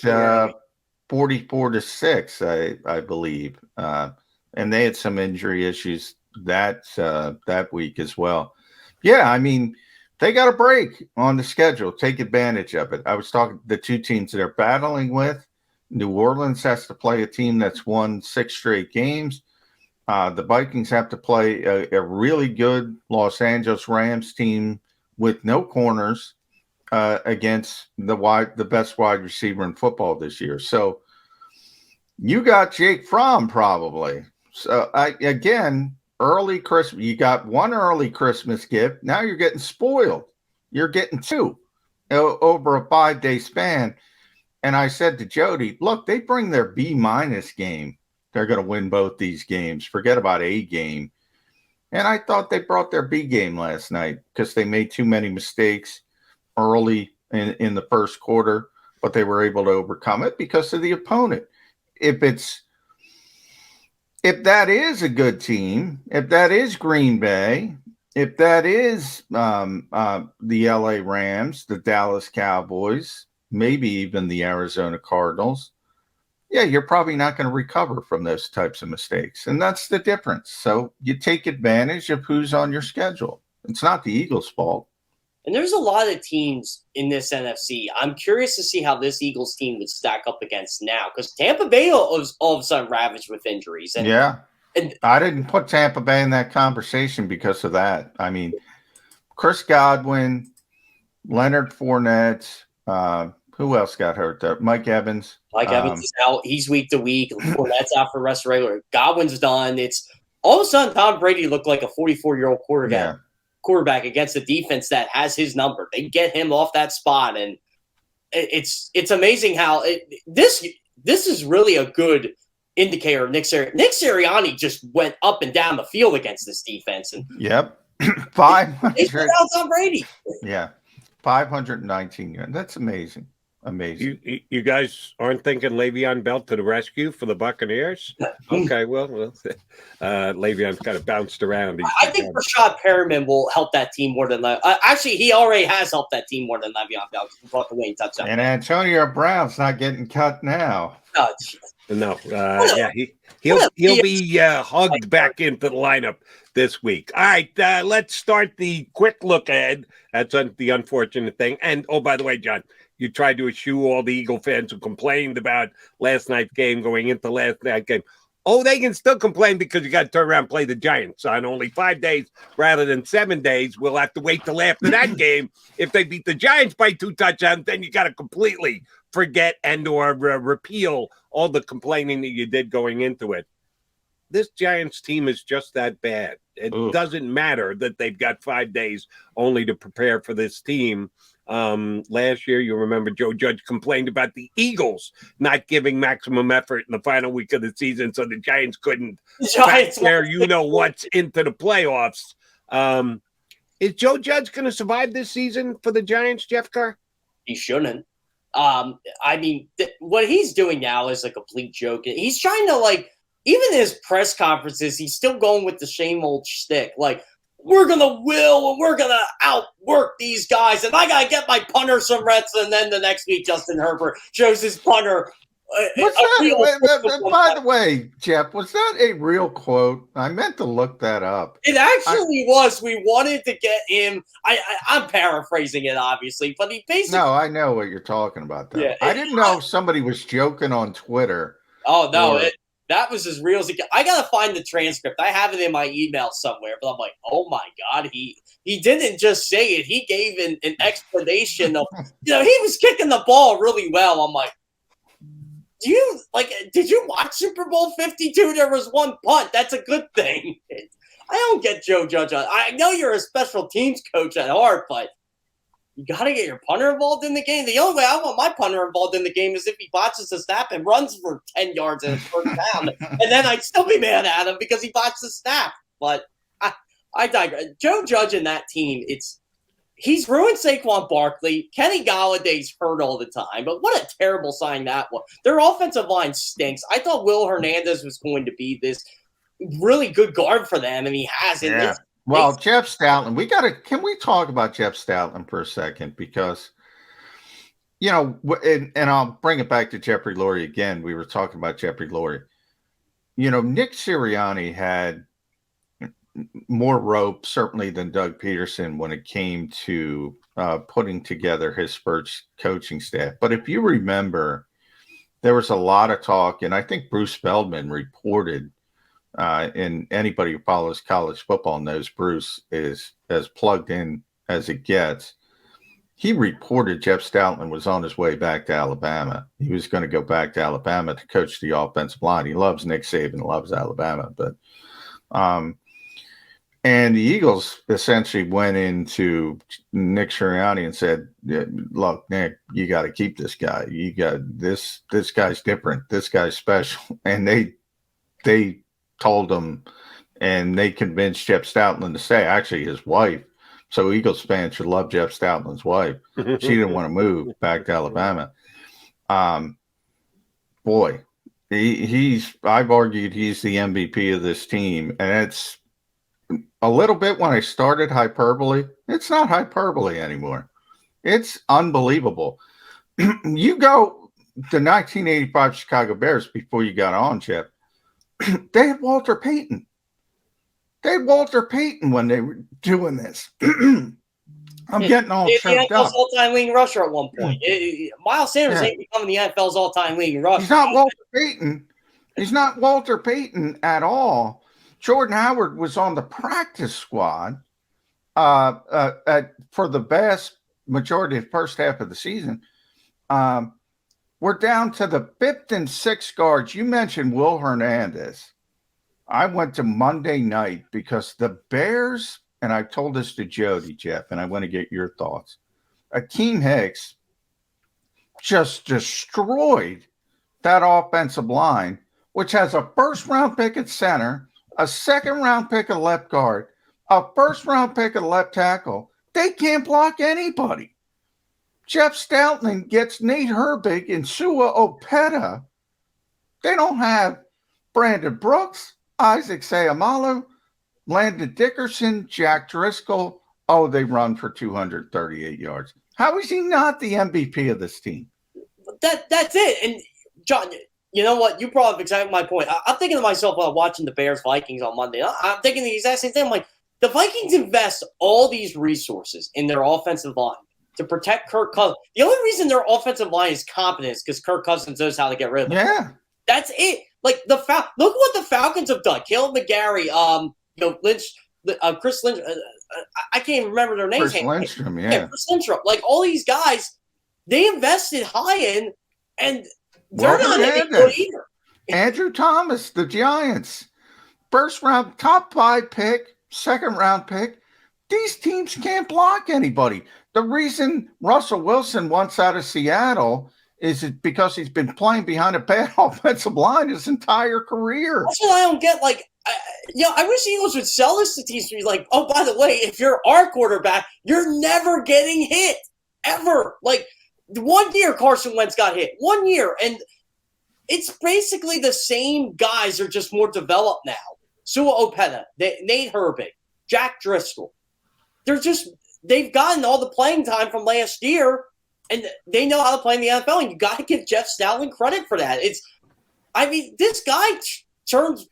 44-6, I believe. And they had some injury issues that week as well. Yeah, I mean, they got a break on the schedule. Take advantage of it. I was talking the two teams that are battling with. New Orleans has to play a team that's won 6 straight games. The Vikings have to play a really good Los Angeles Rams team with no corners against the best wide receiver in football this year. So you got Jake Fromm probably. So early Christmas, you got one early Christmas gift. Now you're getting spoiled. You're getting 2 over a 5-day span. And I said to Jody, look, they bring their B- game. They're going to win both these games. Forget about A game. And I thought they brought their B game last night because they made too many mistakes early in the first quarter, but they were able to overcome it because of the opponent. If that is a good team, if that is Green Bay, if that is the LA Rams, the Dallas Cowboys, maybe even the Arizona Cardinals, yeah, you're probably not going to recover from those types of mistakes. And that's the difference. So you take advantage of who's on your schedule. It's not the Eagles' fault. And there's a lot of teams in this NFC. I'm curious to see how this Eagles team would stack up against now because Tampa Bay was all of a sudden ravaged with injuries. And I didn't put Tampa Bay in that conversation because of that. I mean, Chris Godwin, Leonard Fournette, who else got hurt there? Mike Evans. Mike Evans is out. He's week to week. Fournette's out for the rest of the regular. Godwin's done. It's all of a sudden Tom Brady looked like a 44-year-old quarterback against a defense that has his number. They get him off that spot, and it's amazing how this is really a good indicator of Nick Sirianni. Nick Sirianni just went up and down the field against this defense, and 500. They put out Tom Brady. Yeah, 519 yards. That's amazing. Amazing. You guys aren't thinking Le'Veon Bell to the rescue for the Buccaneers? Okay, well, Le'Veon's kind of bounced around. I think Rashad Perriman will help that team more than actually, he already has helped that team more than Le'Veon Bell. He brought the winning touchdown. And Antonio Brown's not getting cut now. No, he'll be hugged back into the lineup this week. All right, let's start the quick look ahead. That's the unfortunate thing. And by the way, John, you tried to eschew all the Eagle fans who complained about last night's game going into last night's game. They can still complain because you got to turn around and play the Giants on only 5 days rather than 7 days. We'll have to wait till after that game. If they beat the Giants by 2 touchdowns, then you got to completely forget and or repeal all the complaining that you did going into it. This Giants team is just that bad. It doesn't matter that they've got 5 days only to prepare for this team. Last year, you remember Joe Judge complained about the Eagles not giving maximum effort in the final week of the season, so the Giants couldn't what's into the playoffs. Is Joe Judge going to survive this season for the Giants, Jeff Kerr? He shouldn't. I mean, what he's doing now is a complete joke. He's trying to, even in his press conferences, he's still going with the same old shtick. we're going to will and we're going to outwork these guys. And I got to get my punter some reps. And then the next week, Justin Herbert shows his punter. By the way, Jeff, was that a real quote? I meant to look that up. It actually was. We wanted to get him. I'm paraphrasing it, obviously, but he basically. No, I know what you're talking about. Though. Yeah, I didn't know if somebody was joking on Twitter. Oh no, that was as real as it. I gotta find the transcript. I have it in my email somewhere, but I'm like, oh my god, he didn't just say it. He gave an explanation of, he was kicking the ball really well. I'm like. Did you watch Super Bowl 52? There was one punt. That's a good thing. I don't get Joe Judge. I know you're a special teams coach at heart, but you got to get your punter involved in the game. The only way I want my punter involved in the game is if he botches a snap and runs for 10 yards and it's first down. And then I'd still be mad at him because he botched the snap. But I digress. Joe Judge and that team, he's ruined Saquon Barkley. Kenny Galladay's hurt all the time, but what a terrible sign that was. Their offensive line stinks. I thought Will Hernandez was going to be this really good guard for them, and he hasn't. Yeah. Well, Jeff Stoutland, can we talk about Jeff Stoutland for a second? Because, and I'll bring it back to Jeffrey Lurie again. We were talking about Jeffrey Lurie. Nick Sirianni had more rope certainly than Doug Peterson when it came to putting together his first coaching staff. But if you remember, there was a lot of talk, and I think Bruce Feldman reported, and anybody who follows college football knows Bruce is as plugged in as it gets. He reported Jeff Stoutland was on his way back to Alabama. He was going to go back to Alabama to coach the offensive line. He loves Nick Saban, loves Alabama, but and the Eagles essentially went into Nick Sirianni and said, look, Nick, you got to keep this guy. You got this guy's different. This guy's special. And they told him, and they convinced Jeff Stoutland to stay. Actually, his wife. So Eagles fans should love Jeff Stoutland's wife. She didn't want to move back to Alabama. Boy, I've argued he's the MVP of this team. And it's a little bit when I started hyperbole. It's not hyperbole anymore. It's unbelievable. You go the 1985 Chicago Bears before you got on, Jeff. They had Walter Payton. They had Walter Payton when they were doing this. I'm getting all choked up. All-time leading rusher at one point. Miles Sanders ain't becoming the NFL's all-time leading rusher. He's not Walter Payton. He's not Walter Payton at all. Jordan Howard was on the practice squad for the vast majority of the first half of the season. We're down to the fifth and sixth guards. You mentioned Will Hernandez. I went to Monday night because the Bears, and I told this to Jody, Jeff, and I want to get your thoughts. Akeem Hicks just destroyed that offensive line, which has a first-round pick at center, a second-round pick at left guard, a first-round pick at left tackle. They can't block anybody. Jeff Stoutland gets Nate Herbig and Sua Opeta. They don't have Brandon Brooks, Isaac Seumalo, Landon Dickerson, Jack Driscoll. Oh, they run for 238 yards. How is he not the MVP of this team? That's it. And, John, you know what? You brought up exactly my point. I'm thinking to myself while watching the Bears-Vikings on Monday. I'm thinking the exact same thing. I'm like, the Vikings invest all these resources in their offensive line to protect Kirk Cousins. The only reason their offensive line is competent is because Kirk Cousins knows how to get rid of them. Yeah. That's it. Like, look what the Falcons have done. Caleb McGarry, Lynch, Chris Lynch. I can't even remember their names. Chris Lindstrom, yeah. Chris Lindstrom. Like, all these guys, they invested high in, and they're not any good either. Andrew Thomas, the Giants. First round, top 5 pick, second round pick. These teams can't block anybody. The reason Russell Wilson wants out of Seattle is it because he's been playing behind a bad offensive line his entire career. That's what I don't get. Like, I wish the Eagles would sell this to teams to be like, oh, by the way, if you're our quarterback, you're never getting hit, ever. Like, 1 year Carson Wentz got hit. 1 year. And it's basically the same guys are just more developed now. Sua Opeta, Nate Herbig, Jack Driscoll. They've gotten all the playing time from last year, and they know how to play in the NFL, and you got to give Jeff Stoutland credit for that. This guy turns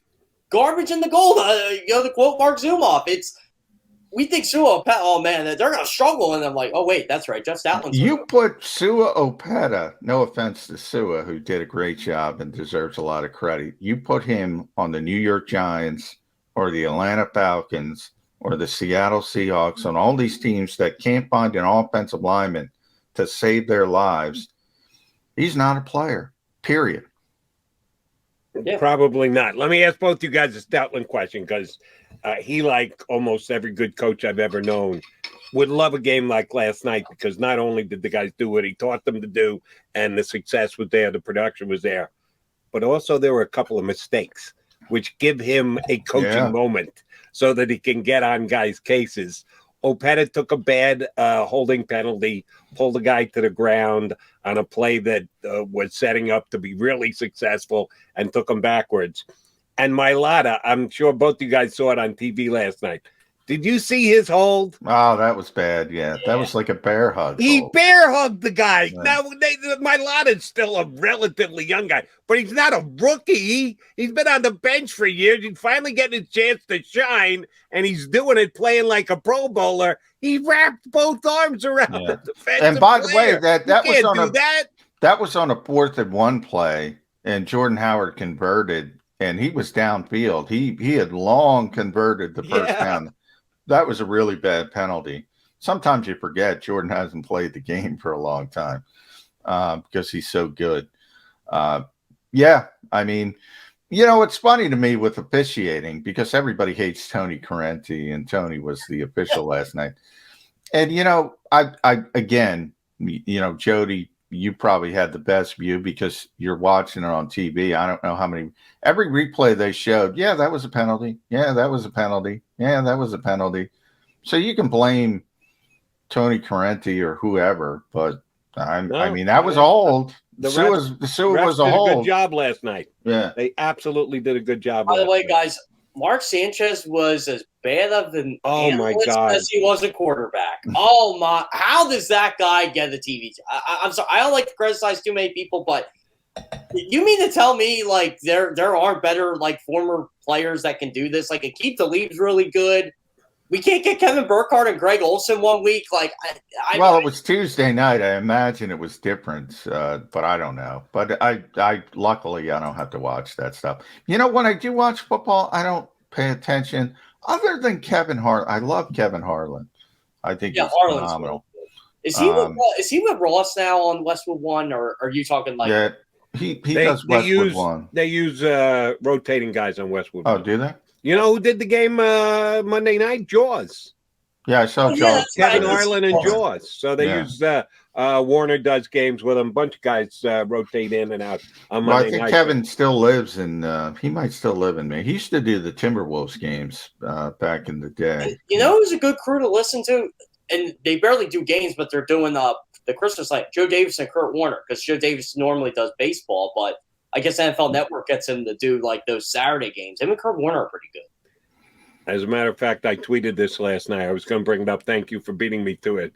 garbage into gold. To quote Mark Zumoff, we think Sua, oh man, they're going to struggle, and I'm like, oh wait, that's right, Jeff Stoutland. You put Sua Opeta, no offense to Sua, who did a great job and deserves a lot of credit. You put him on the New York Giants or the Atlanta Falcons or the Seattle Seahawks, on all these teams that can't find an offensive lineman to save their lives. He's not a player, period. Yeah. Probably not. Let me ask both you guys a Stoutland question, because he, like almost every good coach I've ever known, would love a game like last night, because not only did the guys do what he taught them to do and the success was there, the production was there, but also there were a couple of mistakes which give him a coaching moment so that he can get on guys' cases. Opeta took a bad holding penalty, pulled the guy to the ground on a play that was setting up to be really successful, and took him backwards. And Mailata, I'm sure both you guys saw it on TV last night. Did you see his hold? Oh, that was bad. Yeah, that was like a bear hug. He bear hugged the guy. Yeah. Now, Mailata's still a relatively young guy, but he's not a rookie. He's been on the bench for years. He's finally getting his chance to shine, and he's doing it playing like a Pro Bowler. He wrapped both arms around the defensive And by the player. way, that was on a 4th and 1 play, and Jordan Howard converted, and he was downfield. He had long converted the first down. That was a really bad penalty. Sometimes you forget Jordan hasn't played the game for a long time because he's so good. It's funny to me with officiating, because everybody hates Tony Correnti, and Tony was the official last night. And, Jody, you probably had the best view because you're watching it on TV. I don't know how many. Every replay they showed, that was a penalty. Yeah, that was a penalty. Yeah, that was a penalty. So you can blame Tony Correnti or whoever, but that was old. Sua was a hold. Did a good job last night. Yeah, they absolutely did a good job. By the way, guys, Mark Sanchez was as bad of an analyst as he was a quarterback. Oh my! How does that guy get a TV? I'm sorry, I don't like to criticize too many people, but you mean to tell me like there aren't better like former players that can do this? Like Aqib Talib's really good. We can't get Kevin Burkhardt and Greg Olsen one week. Like, it was Tuesday night. I imagine it was different, but I don't know. But I luckily I don't have to watch that stuff. When I do watch football, I don't pay attention. Other than Kevin Harlan, I love Kevin Harlan. I think he's phenomenal. Is he with Ross now on Westwood One, or are you talking like? Yeah, he does Westwood One. They use rotating guys on Westwood. Oh, do they? You know who did the game Monday night? Jaws. Yeah, I saw Jaws. Kevin Harlan and Jaws. So they use Warner does games with them. A bunch of guys rotate in and out on Monday night. I think Kevin still lives he might still live in me. He used to do the Timberwolves games back in the day. Who's a good crew to listen to? And they barely do games, but they're doing the Christmas night. Joe Davis and Kurt Warner, because Joe Davis normally does baseball, but I guess NFL Network gets him to do like those Saturday games. Him and Kurt Warner are pretty good. As a matter of fact, I tweeted this last night. I was going to bring it up. Thank you for beating me to it.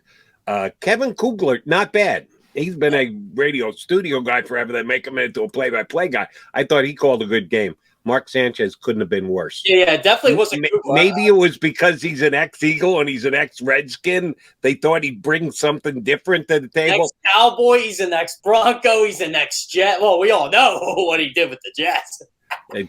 Kevin Kugler, not bad. He's been a radio studio guy forever. They make him into a play-by-play guy. I thought he called a good game. Mark Sanchez couldn't have been worse. Yeah, it definitely wasn't. Maybe it was because he's an ex-Eagle and he's an ex-Redskin. They thought he'd bring something different to the table. Ex-Cowboy, he's an ex-Bronco, he's an ex-Jet. Well, we all know what he did with the Jets.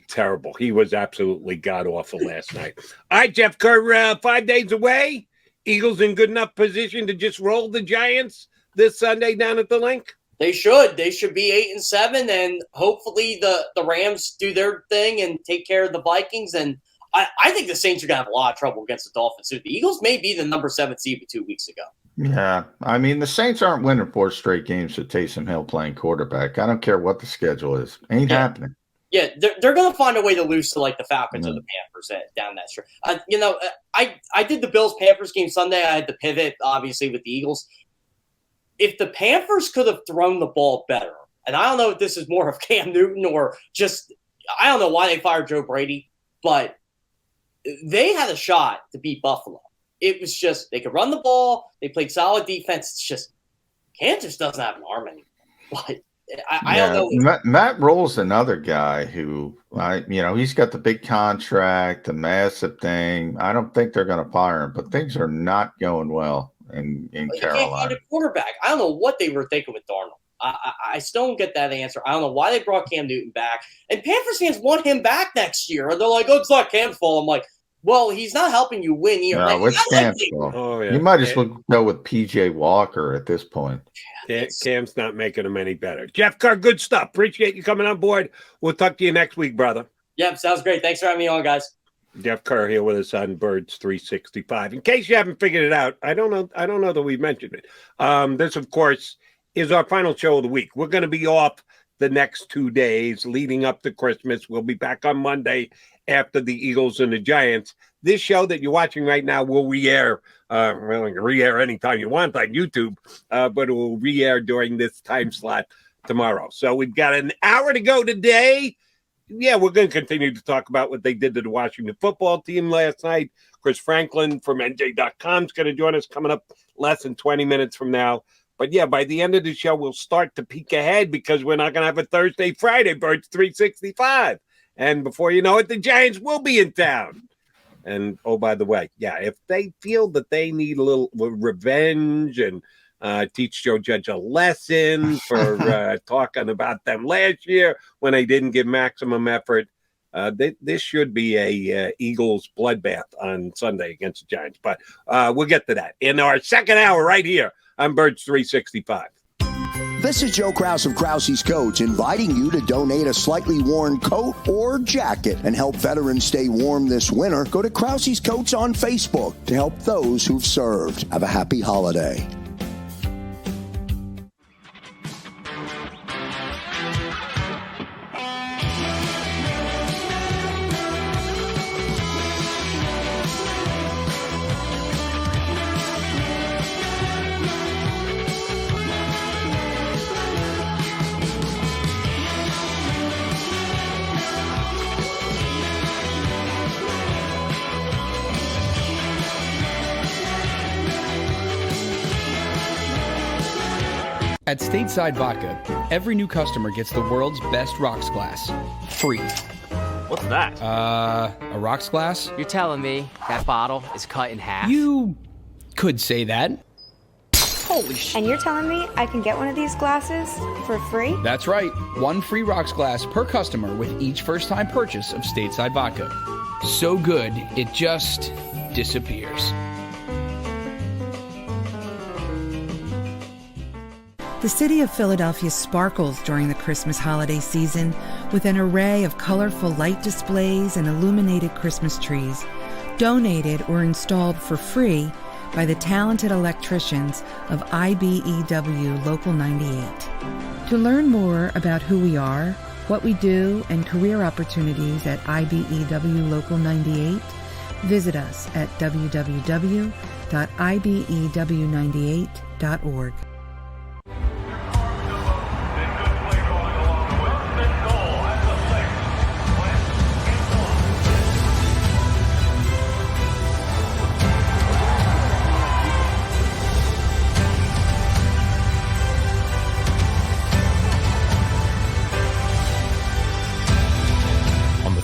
Terrible. He was absolutely god-awful last night. All right, Jeff Kerr, 5 days away. Eagles in good enough position to just roll the Giants this Sunday down at the Link? They should. They should be 8-7, and hopefully the Rams do their thing and take care of the Vikings. And I think the Saints are going to have a lot of trouble against the Dolphins. The Eagles may be the number 7 seed 2 weeks ago. Yeah. The Saints aren't winning 4 straight games with Taysom Hill playing quarterback. I don't care what the schedule is. Ain't happening. Yeah, they're going to find a way to lose to like the Falcons or the Panthers down that stretch. I did the Bills-Panthers game Sunday. I had to pivot, obviously, with the Eagles. If the Panthers could have thrown the ball better, and I don't know if this is more of Cam Newton or just – I don't know why they fired Joe Brady, but they had a shot to beat Buffalo. It was just they could run the ball. They played solid defense. It's just Kansas doesn't have an arm anymore. But I don't know. Matt Rule's another guy who, he's got the big contract, the massive thing. I don't think they're going to fire him, but things are not going well in Carolina. You can't find a quarterback. I don't know what they were thinking with Darnold. I still don't get that answer. I don't know why they brought Cam Newton back. And Panthers fans want him back next year. And they're like, oh, it's not Cam's fault. I'm like, well, he's not helping you win either. No, it's Cam's fault. Oh, yeah. You might as well go with P.J. Walker at this point. Cam's not making them any better. Jeff Kerr, good stuff. Appreciate you coming on board. We'll talk to you next week, brother. Yep, sounds great. Thanks for having me on, guys. Jeff Kerr here with us on Birds 365. In case you haven't figured it out, I don't know that we've mentioned it. This, of course, is our final show of the week. We're going to be off the next 2 days leading up to Christmas. We'll be back on Monday after the Eagles and the Giants. This show that you're watching right now will re-air. Re-air anytime you want on YouTube, but it will re-air during this time slot tomorrow. So we've got an hour to go today. Yeah, we're going to continue to talk about what they did to the Washington football team last night. Chris Franklin from NJ.com is going to join us coming up less than 20 minutes from now. But yeah, by the end of the show, we'll start to peek ahead because we're not going to have a Thursday, Friday, Birds 365. And before you know it, the Giants will be in town. And, oh, by the way, yeah, if they feel that they need a little revenge and teach Joe Judge a lesson for talking about them last year when they didn't give maximum effort, this should be a Eagles bloodbath on Sunday against the Giants. But we'll get to that in our second hour right here on Birds 365. This is Joe Krause of Krause's Coats, inviting you to donate a slightly worn coat or jacket and help veterans stay warm this winter. Go to Krause's Coats on Facebook to help those who've served. Have a happy holiday. At Stateside Vodka, every new customer gets the world's best rocks glass, free. What's that? A rocks glass? You're telling me that bottle is cut in half? You could say that. Holy shit. And you're telling me I can get one of these glasses for free? That's right. One free rocks glass per customer with each first-time purchase of Stateside Vodka. So good, it just disappears. The city of Philadelphia sparkles during the Christmas holiday season with an array of colorful light displays and illuminated Christmas trees, donated or installed for free by the talented electricians of IBEW Local 98. To learn more about who we are, what we do, and career opportunities at IBEW Local 98, visit us at www.ibew98.org.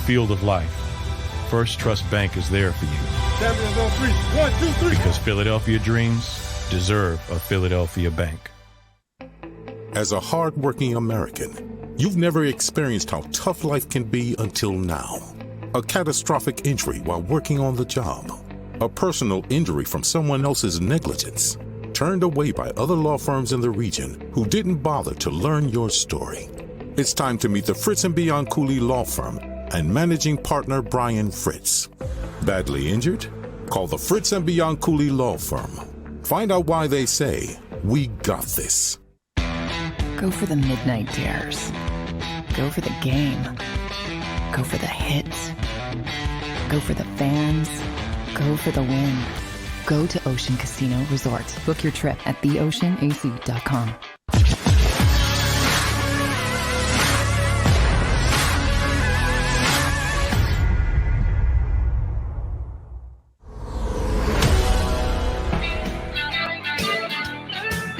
Field of life, First Trust Bank is there for you. 1, 2, 3. Because Philadelphia dreams deserve a Philadelphia bank. As a hardworking American, you've never experienced how tough life can be until now. A catastrophic injury while working on the job. A personal injury from someone else's negligence. Turned away by other law firms in the region who didn't bother to learn your story. It's time to meet the Fritz & Bianculli Law Firm and managing partner Brian Fritz. Badly injured? Call the Fritz & Bianculli Law Firm. Find out why they say, we got this. Go for the midnight dares. Go for the game. Go for the hits. Go for the fans. Go for the win. Go to Ocean Casino Resort. Book your trip at theoceanac.com.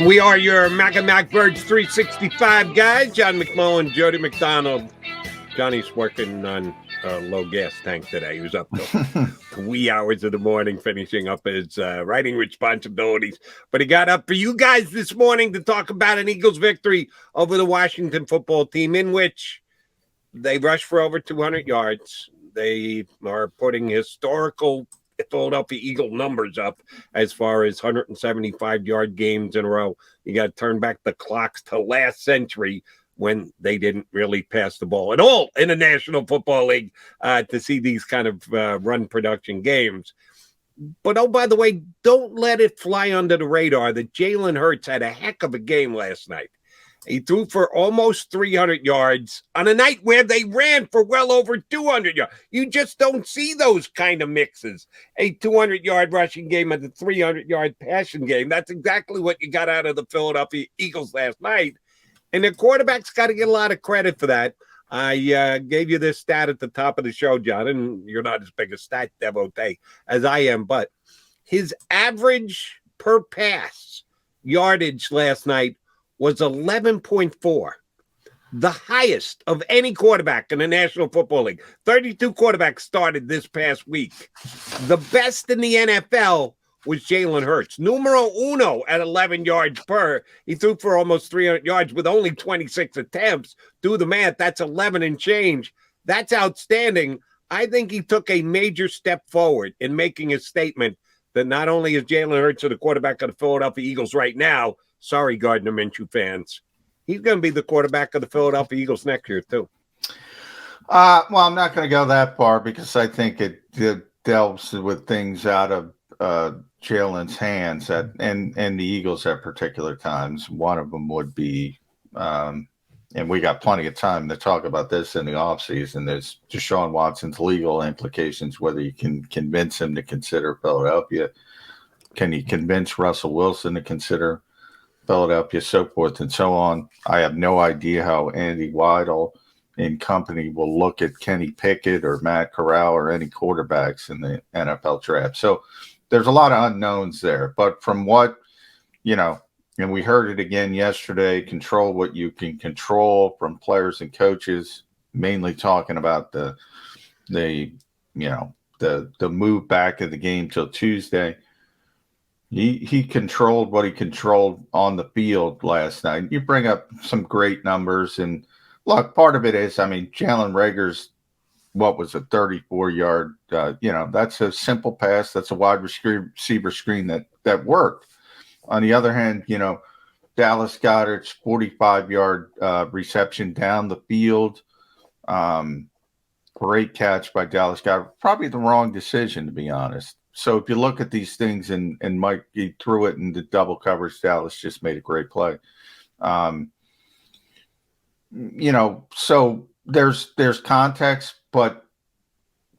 We are your Mac and Mac Birds 365 guys. John McMullen Jody McDonald. Johnny's working on a low gas tank today. He was up till wee hours of the morning finishing up his writing responsibilities. But he got up for you guys this morning to talk about an Eagles victory over the Washington football team in which they rushed for over 200 yards. They are putting historical Philadelphia Eagle numbers up as far as 175-yard games in a row. You got to turn back the clocks to last century when they didn't really pass the ball at all in the National Football League to see these kind of run production games. But, oh, by the way, don't let it fly under the radar that Jalen Hurts had a heck of a game last night. He threw for almost 300 yards on a night where they ran for well over 200 yards. You just don't see those kind of mixes. A 200-yard rushing game and a 300-yard passing game. That's exactly what you got out of the Philadelphia Eagles last night. And the quarterback's got to get a lot of credit for that. I gave you this stat at the top of the show, John, and you're not as big a stat devotee as I am, but his average per pass yardage last night was 11.4, the highest of any quarterback in the National Football League. 32 quarterbacks started this past week. The best in the NFL was Jalen Hurts, numero uno at 11 yards per. He threw for almost 300 yards with only 26 attempts. Do the math, that's 11 and change. That's outstanding. I think he took a major step forward in making a statement that not only is Jalen Hurts the quarterback of the Philadelphia Eagles right now, sorry, Gardner Minshew fans, he's going to be the quarterback of the Philadelphia Eagles next year, too. Well, I'm not going to go that far because I think it delves with things out of Jalen's hands and the Eagles at particular times. One of them would be, and we got plenty of time to talk about this in the offseason, there's Deshaun Watson's legal implications, whether you can convince him to consider Philadelphia. Can you convince Russell Wilson to consider Philadelphia, so forth and so on. I have no idea how Andy Weidel and company will look at Kenny Pickett or Matt Corral or any quarterbacks in the NFL draft. So there's a lot of unknowns there. But from what, and we heard it again yesterday, control what you can control from players and coaches, mainly talking about the move back of the game till Tuesday. He controlled what he controlled on the field last night. You bring up some great numbers, and look, part of it is, Jalen Reagor's, what was a 34-yard, that's a simple pass. That's a wide receiver screen that worked. On the other hand, Dallas Goedert's 45-yard reception down the field. Great catch by Dallas Goedert. Probably the wrong decision, to be honest. So if you look at these things and Mike, he threw it into double coverage, Dallas just made a great play. So there's context, but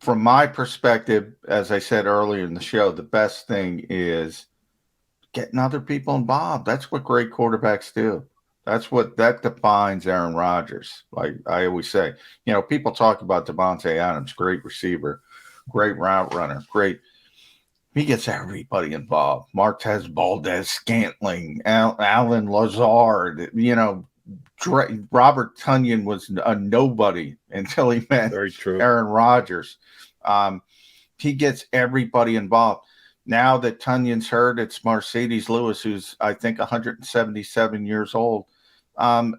from my perspective, as I said earlier in the show, the best thing is getting other people involved. That's what great quarterbacks do. That defines Aaron Rodgers. Like I always say, people talk about Devontae Adams, great receiver, great route runner, great. He gets everybody involved. Martez Valdez-Scantling, Alan Lazard, Robert Tonyan was a nobody until he met Aaron Rodgers. He gets everybody involved. Now that Tonyan's hurt, it's Mercedes Lewis, who's, I think, 177 years old.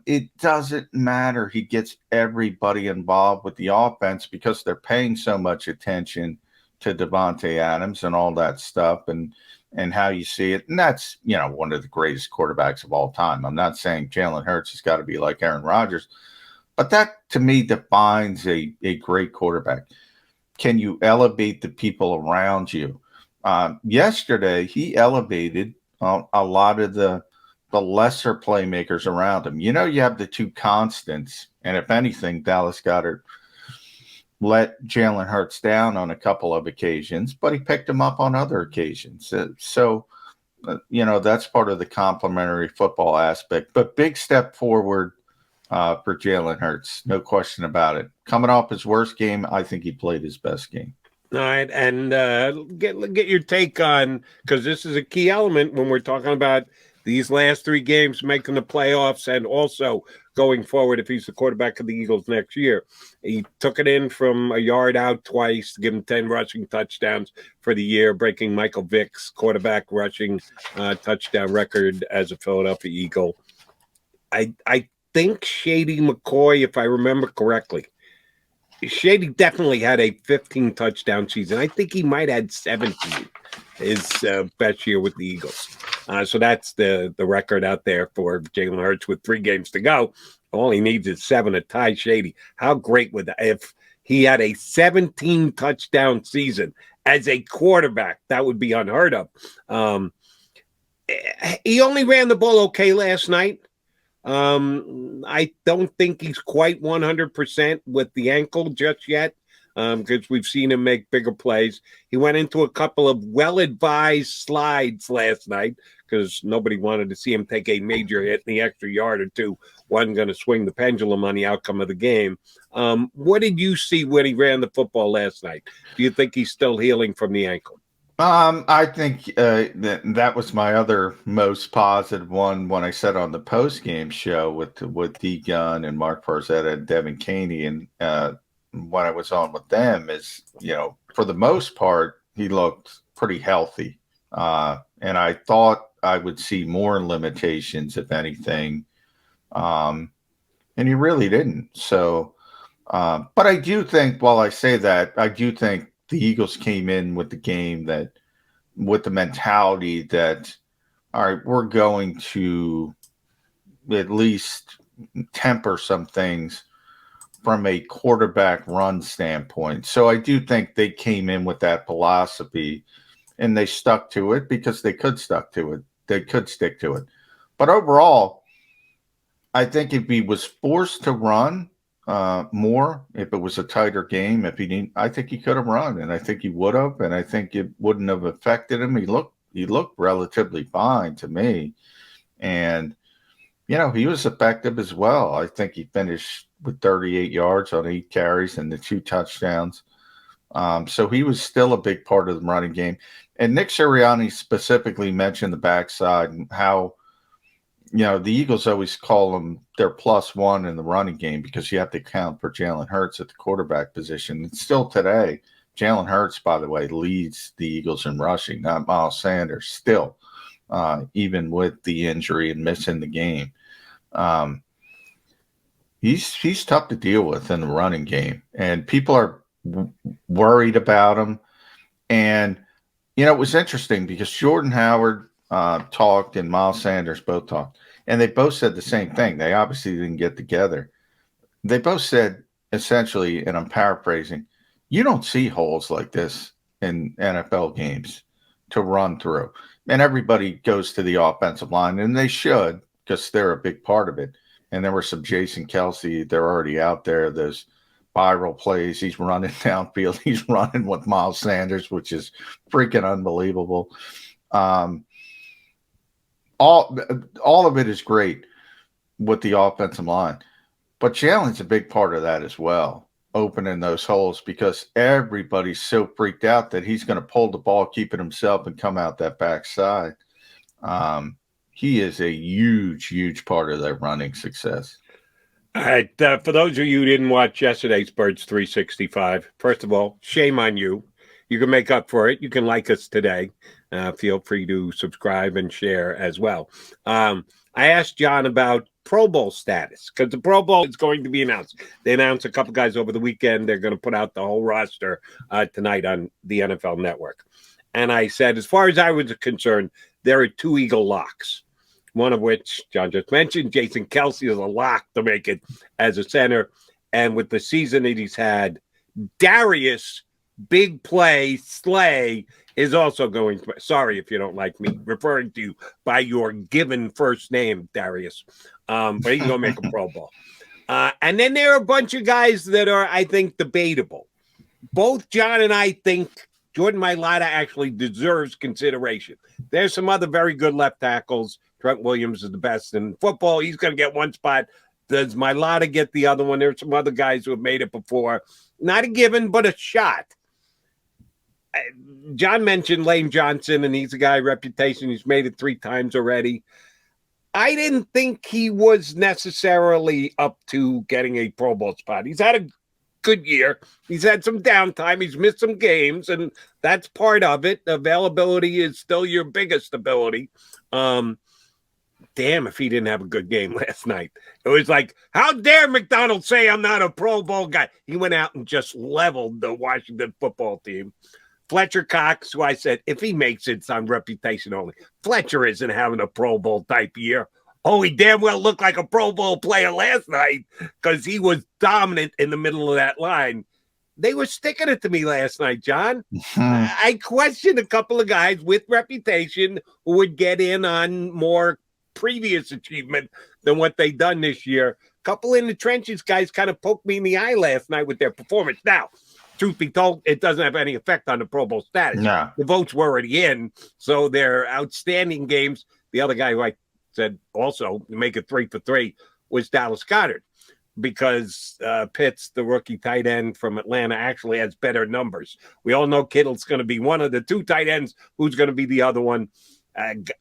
It doesn't matter. He gets everybody involved with the offense because they're paying so much attention to Devontae Adams and all that stuff and how you see it. And that's, one of the greatest quarterbacks of all time. I'm not saying Jalen Hurts has got to be like Aaron Rodgers, but that to me defines a great quarterback. Can you elevate the people around you? Yesterday, he elevated a lot of the lesser playmakers around him. You have the two constants, and if anything, Dallas Goedert let Jalen Hurts down on a couple of occasions, but he picked him up on other occasions. So, that's part of the complementary football aspect. But big step forward for Jalen Hurts, no question about it. Coming off his worst game, I think he played his best game. All right, and get your take on, because this is a key element when we're talking about these last 3 games, making the playoffs, and also going forward if he's the quarterback of the Eagles next year. He took it in from a yard out twice to give him 10 rushing touchdowns for the year, breaking Michael Vick's quarterback rushing touchdown record as a Philadelphia Eagle. I think Shady McCoy, if I remember correctly, Shady definitely had a 15 touchdown season. I think he might have had 17 his best year with the Eagles. So that's the record out there for Jalen Hurts with 3 games to go. All he needs is 7 to tie Shady. How great would that if he had a 17 touchdown season as a quarterback? That would be unheard of. He only ran the ball okay last night. I don't think he's quite 100% with the ankle just yet, because we've seen him make bigger plays. He went into a couple of well-advised slides last night because nobody wanted to see him take a major hit in the extra yard or two. Wasn't going to swing the pendulum on the outcome of the game. What did you see when he ran the football last night? Do you think he's still healing from the ankle? I think that was my other most positive one when I said on the post-game show with D Gunn and Mark Farzetta and Devin Caney, and when I was on with them is, for the most part, he looked pretty healthy. And I thought I would see more limitations, if anything. And he really didn't. So, but I do think, while I say that, I do think the Eagles came in with the game with the mentality that, all right, we're going to at least temper some things from a quarterback run standpoint. So I do think they came in with that philosophy, and they stuck to it because they could stick to it. But overall, I think if he was forced to run more, if it was a tighter game, if he didn't, I think he could have run, and I think he would have, and I think it wouldn't have affected him. He looked relatively fine to me, and he was effective as well. I think he finished with 38 yards on 8 carries and the 2 touchdowns. So he was still a big part of the running game. And Nick Sirianni specifically mentioned the backside and how, the Eagles always call them their +1 in the running game because you have to account for Jalen Hurts at the quarterback position. And still today, Jalen Hurts, by the way, leads the Eagles in rushing, not Miles Sanders, still, even with the injury and missing the game. He's tough to deal with in the running game, and people are worried about him. And, it was interesting because Jordan Howard talked and Miles Sanders both talked, and they both said the same thing. They obviously didn't get together. They both said, essentially, and I'm paraphrasing, you don't see holes like this in NFL games to run through. And everybody goes to the offensive line, and they should, because they're a big part of it. And there were some Jason Kelsey, they're already out there, those viral plays. He's running downfield. He's running with Miles Sanders, which is freaking unbelievable. All of it is great with the offensive line. But Jalen's a big part of that as well, opening those holes, because everybody's so freaked out that he's going to pull the ball, keep it himself, and come out that backside. He is a huge, huge part of their running success. All right. For those of you who didn't watch yesterday's Birds 365, first of all, shame on you. You can make up for it. You can like us today. Feel free to subscribe and share as well. I asked John about Pro Bowl status because the Pro Bowl is going to be announced. They announced a couple guys over the weekend. They're going to put out the whole roster tonight on the NFL Network. And I said, as far as I was concerned, there are 2 Eagle locks. One of which John just mentioned, Jason Kelsey is a lock to make it as a center. And with the season that he's had, Darius Big Play Slay is also going to, sorry if you don't like me referring to you by your given first name, Darius. But he can go make a Pro Bowl. And then there are a bunch of guys that are, I think, debatable. Both John and I think Jordan Mailata actually deserves consideration. There's some other very good left tackles. Trent Williams is the best in football. He's going to get one spot. Does Mailata get the other one? There's some other guys who have made it before. Not a given, but a shot. John mentioned Lane Johnson, and he's a guy, reputation. He's made it 3 times already. I didn't think he was necessarily up to getting a Pro Bowl spot. He's had a good year. He's had some downtime. He's missed some games, and that's part of it. Availability is still your biggest ability. Damn if he didn't have a good game last night. It was like, how dare McDonald say I'm not a Pro Bowl guy? He went out and just leveled the Washington football team. Fletcher Cox, who I said, if he makes it, it's on reputation only. Fletcher isn't having a Pro Bowl type year. Oh, he damn well looked like a Pro Bowl player last night because he was dominant in the middle of that line. They were sticking it to me last night, John. I questioned a couple of guys with reputation who would get in on more previous achievement than what they've done this year. A couple in the trenches guys kind of poked me in the eye last night with their performance. Now, truth be told, it doesn't have any effect on the Pro Bowl status. No. The votes were already in, so they're outstanding games. The other guy who I said also make it 3 for 3 was Dallas Goedert, because Pitts, the rookie tight end from Atlanta, actually has better numbers. We all know Kittle's going to be one of the two tight ends. Who's going to be the other one?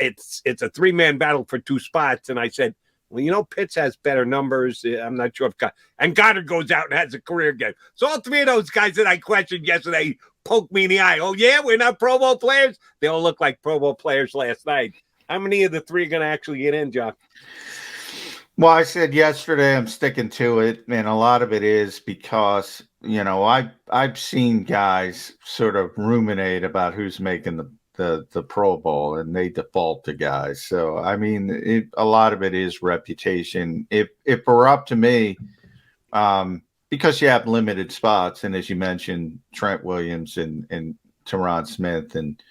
It's a 3-man battle for 2 spots, and I said, well, Pitts has better numbers. I'm not sure if and Goddard goes out and has a career game. So all 3 of those guys that I questioned yesterday poked me in the eye. Oh, yeah, we're not Pro Bowl players? They all look like Pro Bowl players last night. How many of the 3 are going to actually get in, John? Well, I said yesterday I'm sticking to it, and a lot of it is because, I've seen guys sort of ruminate about who's making the Pro Bowl, and they default to guys. So, I mean, a lot of it is reputation. If it were up to me, because you have limited spots, and as you mentioned, Trent Williams and Tyron Smith, and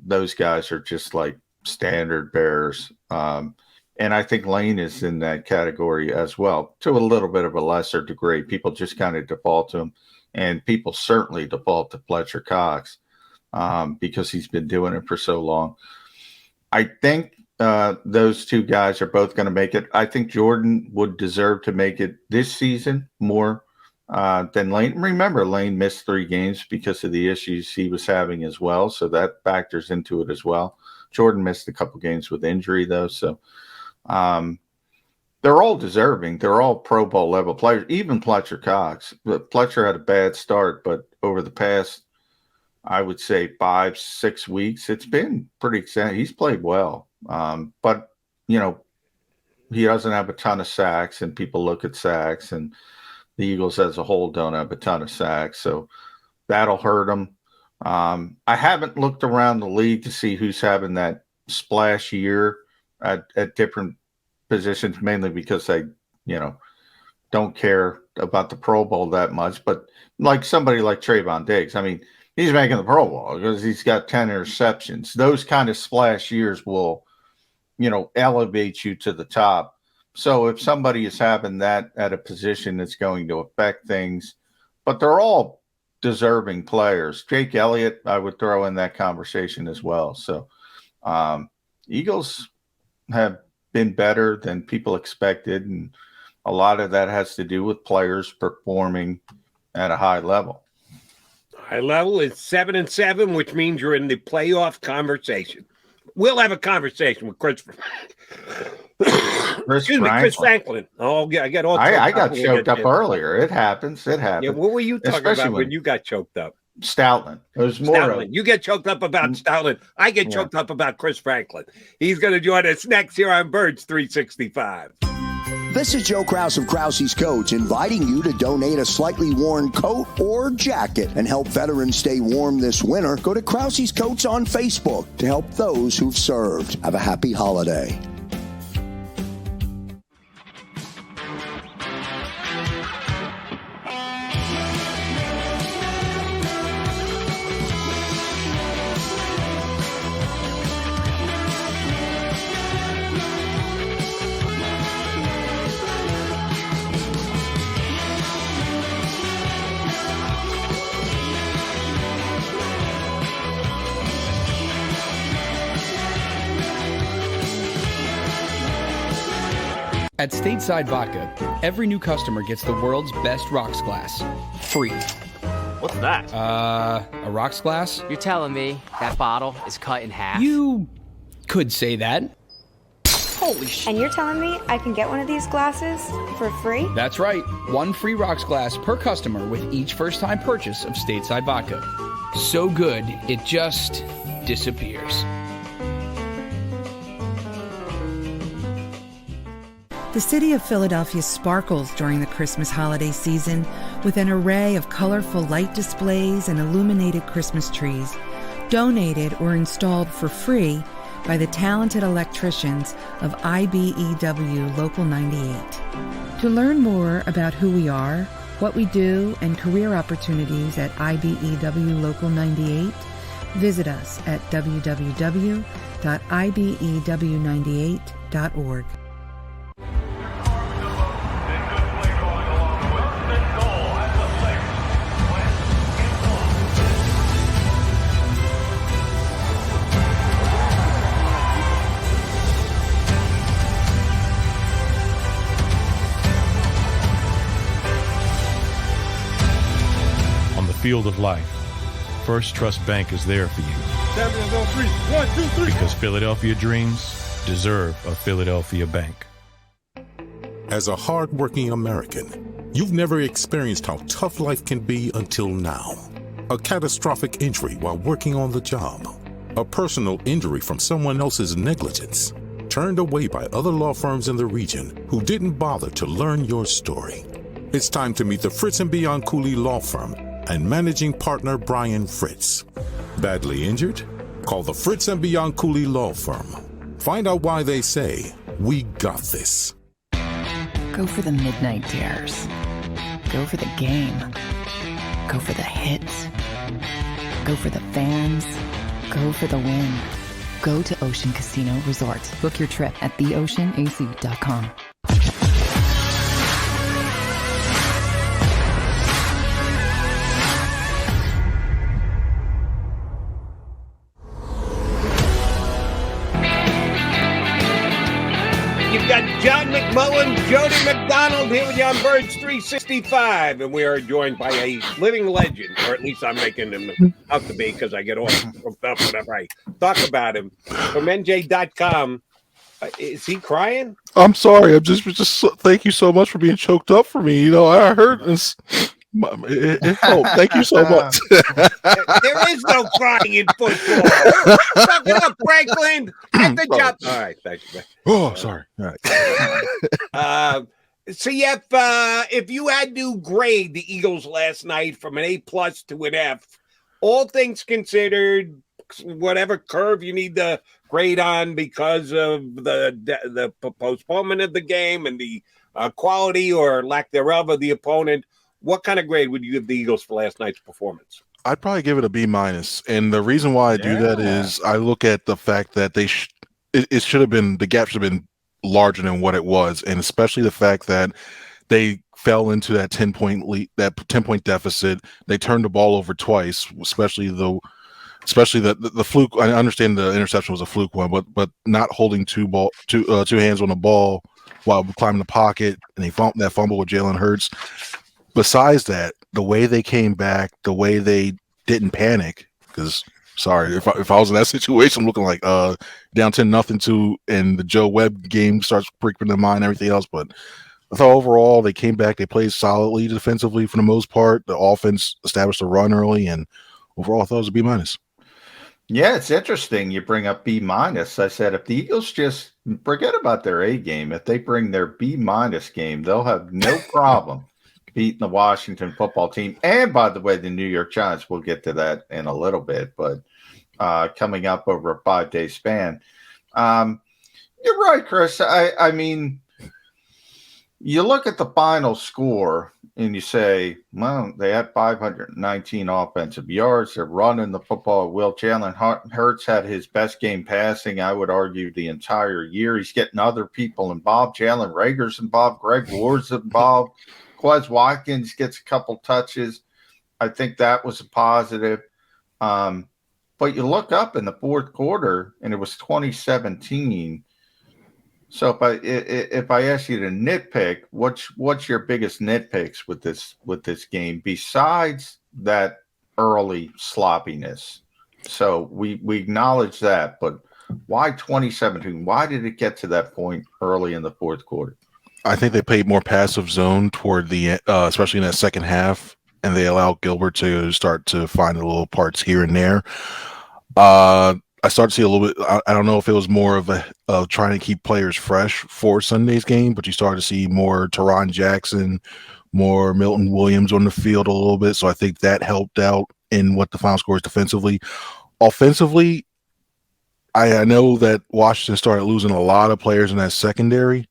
those guys are just like standard bearers. And I think Lane is in that category as well, to a little bit of a lesser degree. People just kind of default to him, and people certainly default to Fletcher Cox. Because he's been doing it for so long. I think those 2 guys are both going to make it. I think Jordan would deserve to make it this season more than Lane. Remember, Lane missed 3 games because of the issues he was having as well, so that factors into it as well. Jordan missed a couple games with injury, though, so they're all deserving. They're all Pro Bowl level players, even Fletcher Cox. Fletcher had a bad start, but over the past, I would say 5-6 weeks, it's been pretty exciting. He's played well. But, he doesn't have a ton of sacks, and people look at sacks, and the Eagles as a whole don't have a ton of sacks. So that'll hurt him. I haven't looked around the league to see who's having that splash year at different positions, mainly because I, don't care about the Pro Bowl that much. But like somebody like Trayvon Diggs, I mean, he's making the Pro Bowl because he's got 10 interceptions. Those kind of splash years will, elevate you to the top. So if somebody is having that at a position, it's going to affect things. But they're all deserving players. Jake Elliott, I would throw in that conversation as well. So Eagles have been better than people expected, and a lot of that has to do with players performing at a high level. High level is 7-7, which means you're in the playoff conversation. We'll have a conversation with Chris Franklin. Oh, yeah, I got choked up earlier. It happens. Yeah, what were you talking about when you got choked up? Stoutland. It was more Stoutland. You get choked up about Stoutland. I get choked up about Chris Franklin. He's going to join us next here on Birds 365. This is Joe Krause of Krause's Coats, inviting you to donate a slightly worn coat or jacket and help veterans stay warm this winter. Go to Krause's Coats on Facebook to help those who've served. Have a happy holiday. At Stateside Vodka, every new customer gets the world's best rocks glass, free. What's that? A rocks glass? You're telling me that bottle is cut in half? You could say that. Holy shit. And you're telling me I can get one of these glasses for free? That's right. One free rocks glass per customer with each first-time purchase of stateside vodka. So good, it just disappears. The city of Philadelphia sparkles during the Christmas holiday season with an array of colorful light displays and illuminated Christmas trees, donated or installed for free by the talented electricians of IBEW Local 98. To learn more about who we are, what we do, and career opportunities at IBEW Local 98, visit us at www.ibew98.org. Field of life, First Trust Bank is there for you. Champions on three. 1, 2, 3. Because Philadelphia dreams deserve a Philadelphia bank. As a hardworking American, you've never experienced how tough life can be until now. A catastrophic injury while working on the job. A personal injury from someone else's negligence. Turned away by other law firms in the region who didn't bother to learn your story. It's time to meet the Fritz & Bianculli Law Firm and managing partner Brian Fritz. Badly injured? Call the Fritz & Bianculli Law Firm. Find out why they say, we got this. Go for the midnight dares. Go for the game. Go for the hits. Go for the fans. Go for the win. Go to Ocean Casino Resort. Book your trip at theoceanac.com. You've got John McMullen, Jody McDonald here with you on Birds 365, and we are joined by a living legend, or at least I'm making him out to be because I get all hooked up whenever I talk about him. From NJ.com, is he crying? I'm sorry. I'm just thank you so much for being choked up for me. You know, I heard this. It helped. Thank you so much. There is no crying in football. Suck it up, Franklin. Get the job. All right, thank you. Oh, sorry. All right. So, if you had to grade the Eagles last night from an A+ to an F, all things considered, whatever curve you need to grade on because of the postponement of the game and the quality or lack thereof of the opponent, what kind of grade would you give the Eagles for last night's performance? I'd probably give it a B-. And the reason why I do that is I look at the fact that it should have been, the gap should have been larger than what it was. And especially the fact that they fell into that 10-point lead, that 10-point deficit. They turned the ball over twice, especially the fluke. I understand the interception was a fluke one, but not holding two hands on the ball while climbing the pocket, and that fumble with Jalen Hurts. Besides that, the way they came back, the way they didn't panic, because sorry, if I was in that situation, I'm looking like down 10-0 and the Joe Webb game starts breaking their mind and everything else. But I thought overall they came back, they played solidly defensively for the most part. The offense established a run early, and overall I thought it was a B-. Yeah, it's interesting you bring up B-. I said if the Eagles just forget about their A game, if they bring their B- game, they'll have no problem beating the Washington football team. And by the way, the New York Giants, we'll get to that in a little bit, but coming up over a 5-day span. You're right, Chris. I mean, you look at the final score and you say, well, they had 519 offensive yards. They're running the football at will. Jalen Hurts had his best game passing, I would argue, the entire year. He's getting other people involved. Jalen Reagor's involved. Greg Ward's involved. Quez Watkins gets a couple touches. I think that was a positive. But you look up in the fourth quarter, and it was 2017. So if I ask you to nitpick, what's your biggest nitpicks with this game besides that early sloppiness? So we acknowledge that, but Why 2017? Why did it get to that point early in the fourth quarter? I think they played more passive zone toward the especially in that second half, and they allowed Gilbert to start to find the little parts here and there. I started to see a little bit. I don't know if it was more of trying to keep players fresh for Sunday's game, but you started to see more Teron Jackson, more Milton Williams on the field a little bit. So I think that helped out in what the final score is defensively. Offensively, I know that Washington started losing a lot of players in that secondary,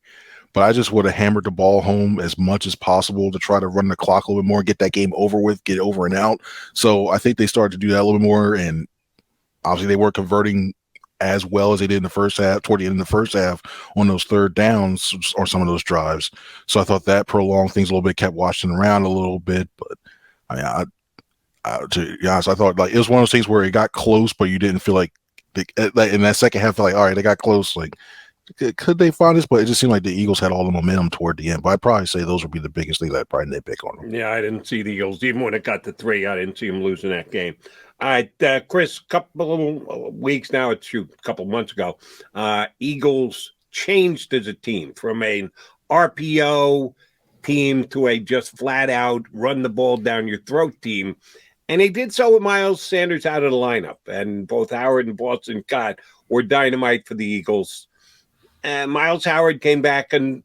but I just would have hammered the ball home as much as possible to try to run the clock a little bit more, get that game over with, get over and out. So I think they started to do that a little bit more, and obviously they weren't converting as well as they did in the first half, toward the end of the first half on those third downs or some of those drives. So I thought that prolonged things a little bit, kept Washington around a little bit. But I mean, to be honest, I thought like it was one of those things where it got close, but you didn't feel like in that second half, like, all right, they got close. Like, could they find this? But it just seemed like the Eagles had all the momentum toward the end. But I'd probably say those would be the biggest things I'd probably nitpick on them. Yeah, I didn't see the Eagles. Even when it got to 3, I didn't see them losing that game. All right, Chris, couple of weeks now, a couple months ago, Eagles changed as a team from an RPO team to a just flat-out run the ball down your throat team. And they did so with Miles Sanders out of the lineup. And both Howard and Boston Scott were dynamite for the Eagles. Miles Sanders came back, and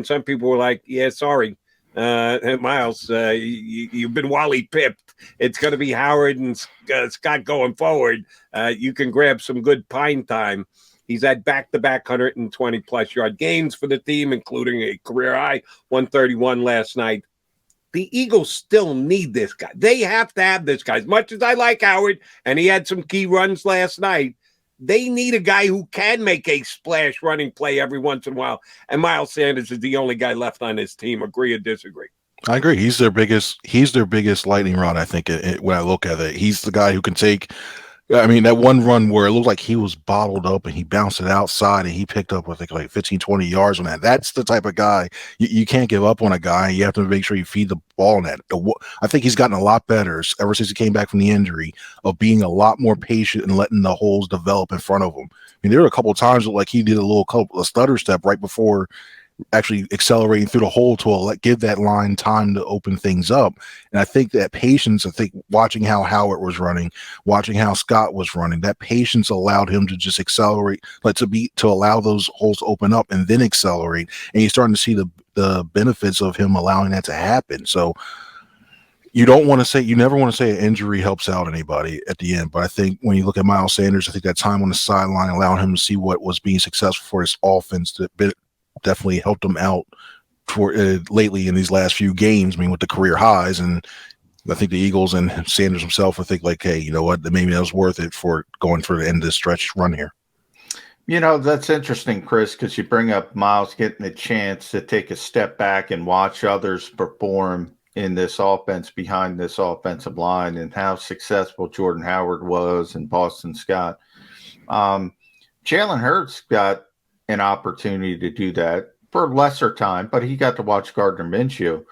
some people were like, yeah, sorry, Miles, you've been Wally pipped. It's going to be Howard and Scott going forward. You can grab some good pine time. He's had back-to-back 120-plus yard games for the team, including a career-high 131 last night. The Eagles still need this guy. They have to have this guy. As much as I like Howard, and he had some key runs last night, they need a guy who can make a splash running play every once in a while. And Miles Sanders is the only guy left on his team. Agree or disagree? I agree. He's their biggest lightning rod, I think, when I look at it. He's the guy who can take – I mean, that one run where it looked like he was bottled up and he bounced it outside and he picked up, I think, like 15, 20 yards on that. That's the type of guy you can't give up on a guy. You have to make sure you feed the ball on that. I think he's gotten a lot better ever since he came back from the injury of being a lot more patient and letting the holes develop in front of him. I mean, there were a couple of times like he did a stutter step right before actually accelerating through the hole to give that line time to open things up. And I think that patience, watching how Howard was running, watching how Scott was running, that patience allowed him to just accelerate, to allow those holes to open up and then accelerate. And you're starting to see the benefits of him allowing that to happen. So you never want to say an injury helps out anybody at the end. But I think when you look at Miles Sanders, I think that time on the sideline allowed him to see what was being successful for his offense definitely helped them out for lately in these last few games. I mean, with the career highs, and I think the Eagles and Sanders himself will think like, hey, you know what, maybe that was worth it for going for the end of this stretch run here. You know, that's interesting, Chris, because you bring up Miles getting a chance to take a step back and watch others perform in this offense behind this offensive line and how successful Jordan Howard was and Boston Scott. Jalen Hurts got an opportunity to do that for lesser time, but he got to watch Gardner Minshew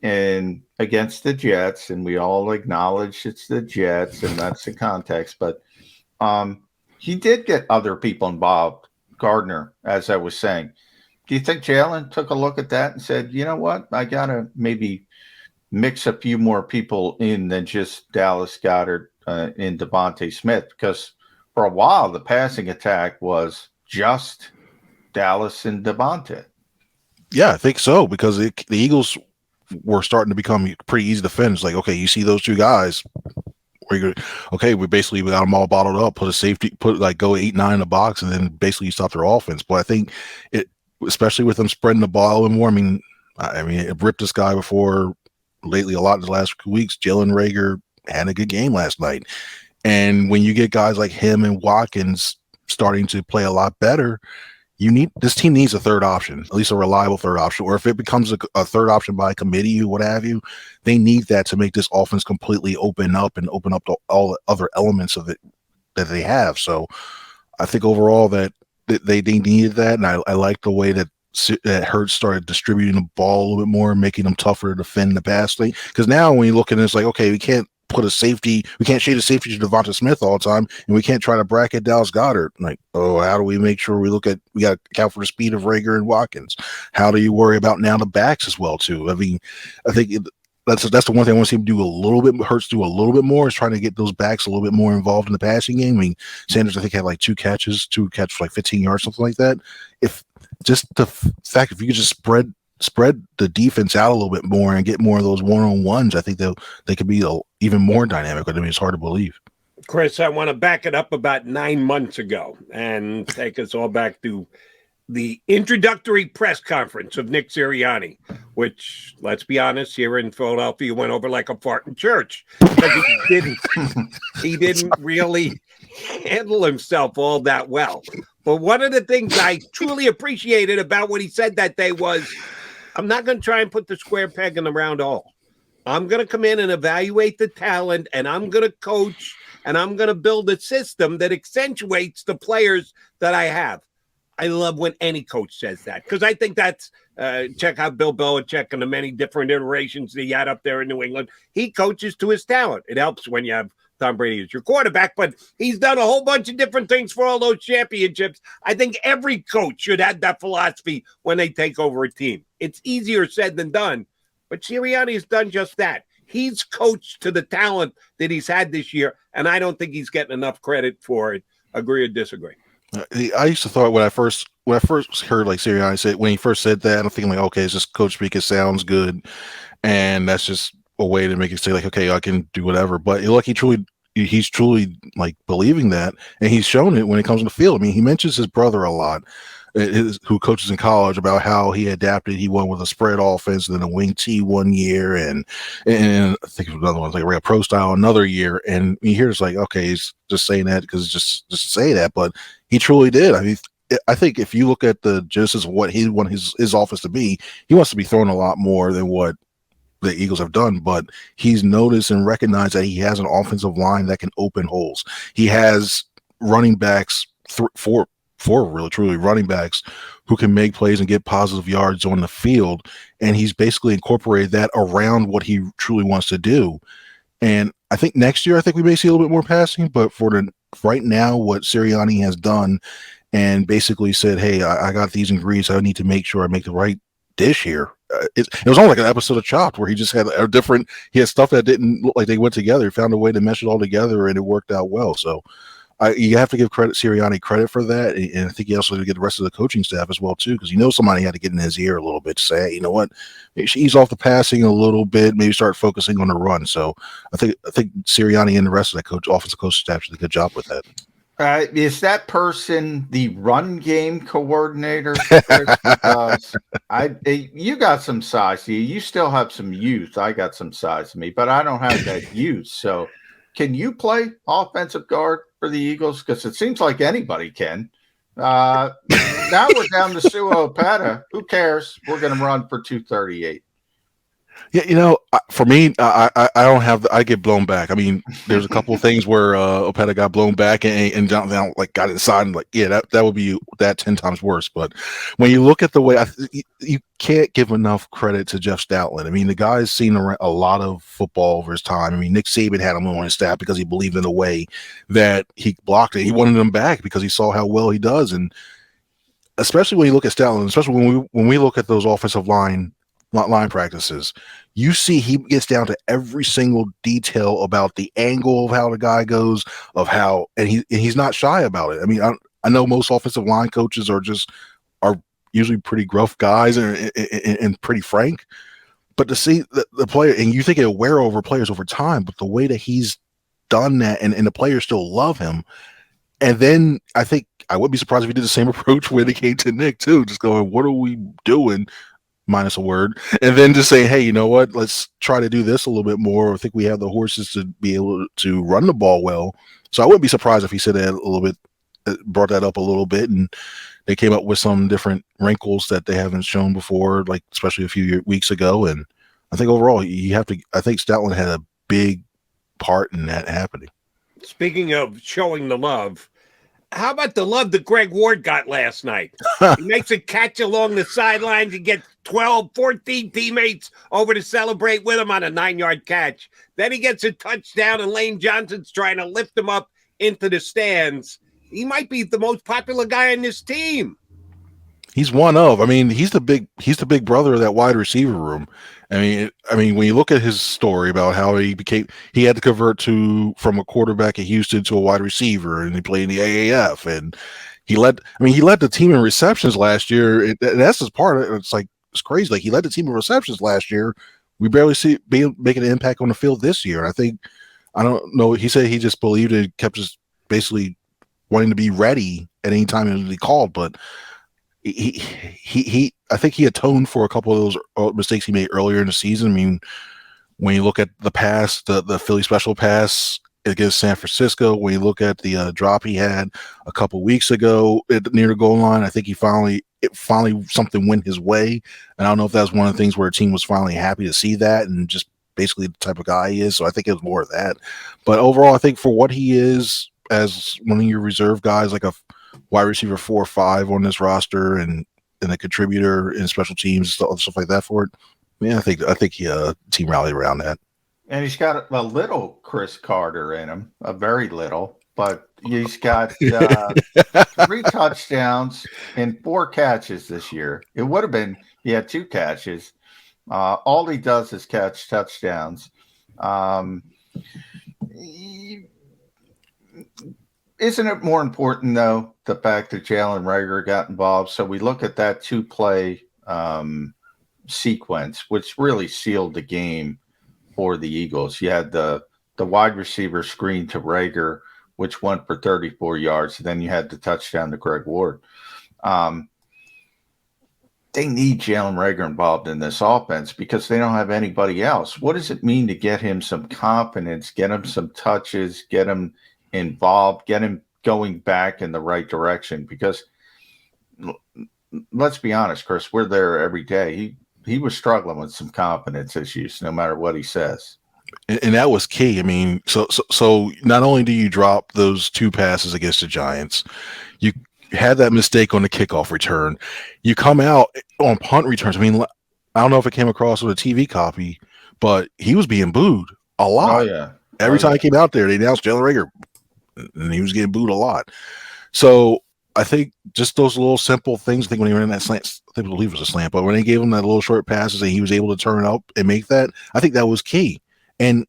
and against the Jets, and we all acknowledge it's the Jets and that's the context, but he did get other people involved, Gardner, as I was saying. Do you think Jalen took a look at that and said, you know what, I got to maybe mix a few more people in than just Dallas Goedert and Devontae Smith? Because for a while, the passing attack was just Dallas and Devontae. Yeah, I think so, because the Eagles were starting to become pretty easy to defend. It's like, okay, you see those two guys, we got them all bottled up, put a safety, go 8-9 in the box, and then basically you stop their offense. But I think especially with them spreading the ball a little more, I mean, it ripped this guy before lately a lot in the last few weeks. Jalen Reagor had a good game last night. And when you get guys like him and Watkins starting to play a lot better, this team needs a third option, at least a reliable third option. Or if it becomes a third option by committee or what have you, they need that to make this offense completely open up to all the other elements of it that they have. So I think overall that they needed that. And I like the way that Hurts started distributing the ball a little bit more, making them tougher to defend the pass thing. Because now when you look at it, it's like, okay, we can't put a safety. We can't shade a safety to Devonta Smith all the time, and we can't try to bracket Dallas Goedert. Like, oh, how do we make sure we got to account for the speed of Rager and Watkins? How do you worry about now the backs as well too? I mean, I think that's the one thing I want to see him do a little bit. Hurts do a little bit more is trying to get those backs a little bit more involved in the passing game. I mean, Sanders I think had like two catches for like 15 yards, something like that. If just the fact if you could just spread the defense out a little bit more and get more of those one-on-ones, I think they could be even more dynamic. I mean, it's hard to believe. Chris, I want to back it up about 9 months ago and take us all back to the introductory press conference of Nick Sirianni, which, let's be honest, here in Philadelphia went over like a fart in church because he didn't really handle himself all that well. But one of the things I truly appreciated about what he said that day was, I'm not going to try and put the square peg in the round hole. I'm going to come in and evaluate the talent, and I'm going to coach, and I'm going to build a system that accentuates the players that I have. I love when any coach says that because I think that's check out Bill Belichick and the many different iterations that he had up there in New England. He coaches to his talent. It helps when you have Tom Brady as your quarterback, but he's done a whole bunch of different things for all those championships. I think every coach should have that philosophy when they take over a team. It's easier said than done, but Sirianni's done just that. He's coached to the talent that he's had this year, and I don't think he's getting enough credit for it. Agree or disagree? I used to thought when I first heard like Sirianni say when he first said that, I'm thinking like, okay, it's just coach speak. It sounds good, and that's just a way to make it say like, okay, I can do whatever. But look, he's truly like believing that, and he's shown it when it comes on the field. I mean, he mentions his brother a lot, who coaches in college, about how he adapted. He went with a spread offense, then a wing T one year, and I think it was another one like a pro style another year. And you hear it's like, okay, he's just saying that because it's just to say that, but he truly did. I mean, I think if you look at the genesis of what he wanted his offense to be, he wants to be throwing a lot more than what the Eagles have done, but he's noticed and recognized that he has an offensive line that can open holes. He has running backs, four really truly running backs who can make plays and get positive yards on the field, and he's basically incorporated that around what he truly wants to do. And I think next year, I think we may see a little bit more passing, but for right now, what Sirianni has done and basically said, hey, I got these ingredients. I need to make sure I make the right dish here. It was almost like an episode of Chopped where he just had he had stuff that didn't look like they went together. He found a way to mesh it all together, and it worked out well. So you have to give Sirianni credit for that. And I think you also have to get the rest of the coaching staff as well, too, because somebody had to get in his ear a little bit to say, hey, you know what, ease off the passing a little bit, maybe start focusing on the run. So I think Sirianni and the rest of the offensive coaching staff did a good job with that. Is that person the run game coordinator? Because you got some size. You still have some youth. I got some size to me, but I don't have that youth. So can you play offensive guard for the Eagles? Because it seems like anybody can. Now we're down to Sua Opeta. Who cares? We're going to run for 238. Yeah, for me, I don't have. I get blown back. I mean, there's a couple of things where Opeta got blown back and down like got inside and like, yeah, that would be that 10 times worse. But when you look at the way you can't give enough credit to Jeff Stoutland. I mean, the guy's seen a lot of football over his time. I mean, Nick Saban had him on his staff because he believed in the way that he blocked it. He wanted him back because he saw how well he does, and especially when you look at Stoutland, especially when we look at those offensive line practices, you see he gets down to every single detail about the angle of how the guy goes, of how, and he's not shy about it. I mean, I know most offensive line coaches are usually pretty gruff guys and pretty frank, but to see the player, and you think it'll wear over players over time, but the way that he's done that and the players still love him. And then I think I wouldn't be surprised if he did the same approach when it came to Nick too, just going, what are we doing? Minus a word, and then just say, hey, you know what, let's try to do this a little bit more. I think we have the horses to be able to run the ball well. So I wouldn't be surprised if he said that a little bit, brought that up a little bit, and they came up with some different wrinkles that they haven't shown before, like especially a few weeks ago. And I think overall, I think Stoutland had a big part in that happening. Speaking of showing the love, How about the love that Greg Ward got last night? He makes a catch along the sidelines and gets 12, 14 teammates over to celebrate with him on a 9-yard catch. Then he gets a touchdown, and Lane Johnson's trying to lift him up into the stands. He might be the most popular guy on this team. He's one of. I mean, he's the big brother of that wide receiver room. I mean, when you look at his story about how he had to convert from a quarterback at Houston to a wide receiver, and he played in the AAF, and he led the team in receptions last year. And that's his part. It's crazy. Like, he led the team in receptions last year. We barely see making an impact on the field this year. And I don't know. He said he just believed it, kept just basically wanting to be ready at any time he called, but I think he atoned for a couple of those mistakes he made earlier in the season. I mean, when you look at the pass, the Philly special pass against San Francisco, when you look at the drop he had a couple weeks ago near the goal line, I think finally something went his way. And I don't know if that was one of the things where a team was finally happy to see that, and just basically the type of guy he is. So I think it was more of that. But overall, I think for what he is as one of your reserve guys, like a wide receiver 4 or 5 on this roster, and a contributor in special teams, stuff like that for it. Yeah, I think he team rallied around that. And he's got a little Chris Carter in him, a very little, but he's got 3 touchdowns and 4 catches this year. It would have been he had 2 catches. All he does is catch touchdowns. Isn't it more important, though, the fact that Jalen Reagor got involved? So we look at that 2-play sequence, which really sealed the game for the Eagles. You had the wide receiver screen to Reagor, which went for 34 yards. Then you had the touchdown to Greg Ward. They need Jalen Reagor involved in this offense because they don't have anybody else. What does it mean to get him some confidence, get him some touches, get him involved, get him going back in the right direction? Because let's be honest, Chris, we're there every day. He was struggling with some confidence issues, no matter what he says. And that was key. I mean, so not only do you drop those 2 passes against the Giants, you had that mistake on the kickoff return. You come out on punt returns. I mean, I don't know if it came across with a TV copy, but he was being booed a lot. Oh, yeah. Every time he came out there, they announced Jalen Reagor, and he was getting booed a lot. So I think just those little simple things. I think when he ran that slant, I believe it was a slant, but when they gave him that little short passes and he was able to turn up and make that, I think that was key. And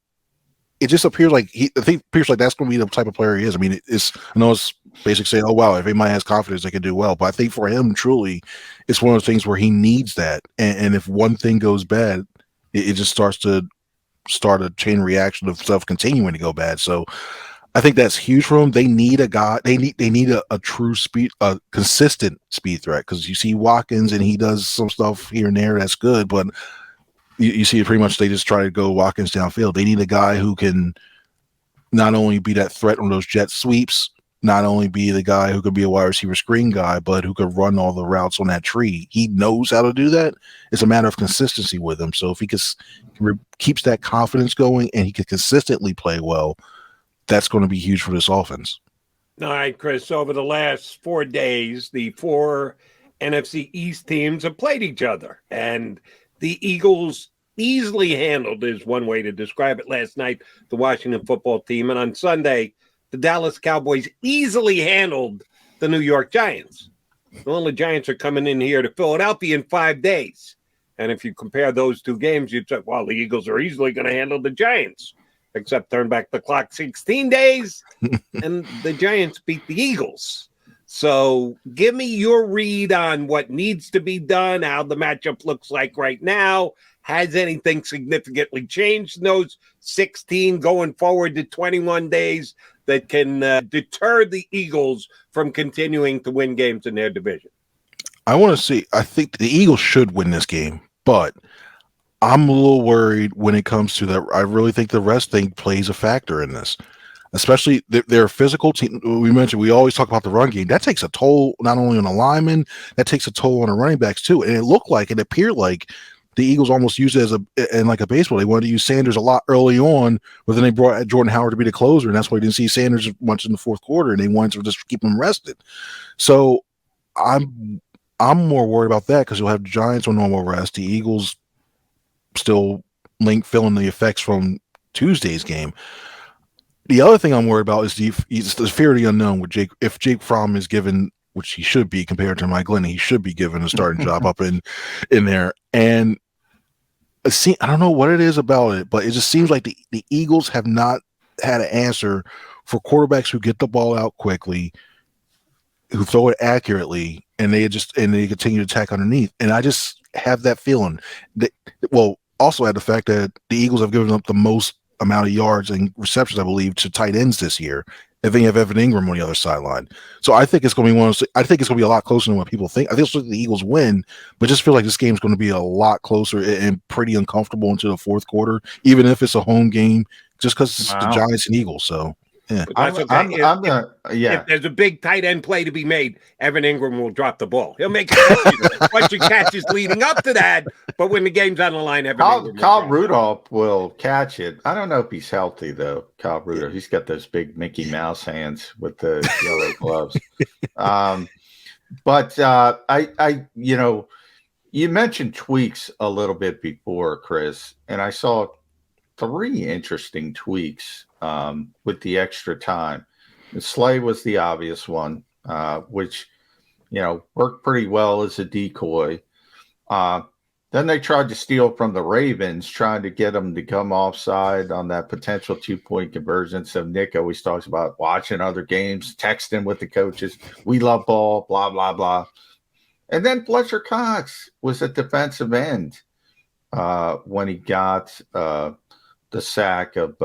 it just appears like that's going to be the type of player he is. I mean, I know it's basically saying, oh, wow, if anybody has confidence, they can do well. But I think for him, truly, it's one of those things where he needs that. And if one thing goes bad, it just starts a chain reaction of stuff continuing to go bad. So I think that's huge for them. They need a guy. They need a true speed, a consistent speed threat, because you see Watkins and he does some stuff here and there that's good, but you see it pretty much. They just try to go Watkins downfield. They need a guy who can not only be that threat on those jet sweeps, not only be the guy who could be a wide receiver screen guy, but who could run all the routes on that tree. He knows how to do that. It's a matter of consistency with him. So if he keeps that confidence going and he can consistently play well, that's going to be huge for this offense. All right, Chris, over the last 4 days, the 4 NFC East teams have played each other, and the Eagles easily handled, is one way to describe it, last night, the Washington football team. And on Sunday, the Dallas Cowboys easily handled the New York Giants. Well, the Giants are coming in here to Philadelphia in 5 days. And if you compare those 2 games, you'd say, well, the Eagles are easily going to handle the Giants, except turn back the clock 16 days, and the Giants beat the Eagles. So give me your read on what needs to be done, how the matchup looks like right now. Has anything significantly changed in those 16 going forward to 21 days that can deter the Eagles from continuing to win games in their division? I think the Eagles should win this game, but I'm a little worried when it comes to that. I really think the rest thing plays a factor in this. Especially their physical team. We always talk about the run game. That takes a toll not only on the linemen, that takes a toll on the running backs too. And it appeared like the Eagles almost used it as in like a baseball. They wanted to use Sanders a lot early on, but then they brought Jordan Howard to be the closer, and that's why you didn't see Sanders much in the fourth quarter, and they wanted to just keep him rested. So I'm more worried about that because you'll have the Giants on normal rest, the Eagles still feeling the effects from Tuesday's game. The other thing I'm worried about is the fear of the unknown with Jake. If Jake Fromm is given, which he should be compared to Mike Glennon, he should be given a starting job up in there. And I don't know what it is about it, but it just seems like the Eagles have not had an answer for quarterbacks who get the ball out quickly, who throw it accurately, and they continue to attack underneath. And I just have that feeling that, also had the fact that the Eagles have given up the most amount of yards and receptions, I believe, to tight ends this year. And then you have Evan Ingram on the other sideline. So I think it's going to be I think it's going to be a lot closer than what people think. I think the Eagles win, but just feel like this game's going to be a lot closer and pretty uncomfortable into the fourth quarter, even if it's a home game, just because it's the Giants and Eagles. So yeah, if there's a big tight end play to be made, Evan Ingram will drop the ball. He'll make a bunch of catches leading up to that, but when the game's on the line, Kyle Rudolph will catch it. I don't know if he's healthy though. Kyle Rudolph, he's got those big Mickey Mouse hands with the yellow gloves. But you mentioned tweaks a little bit before, Chris, and I saw 3 interesting tweaks with the extra time. And Slay was the obvious one, which, worked pretty well as a decoy. Then they tried to steal from the Ravens, trying to get them to come offside on that potential 2-point conversion. So Nick always talks about watching other games, texting with the coaches. We love ball, blah, blah, blah. And then Fletcher Cox was at defensive end when he got the sack of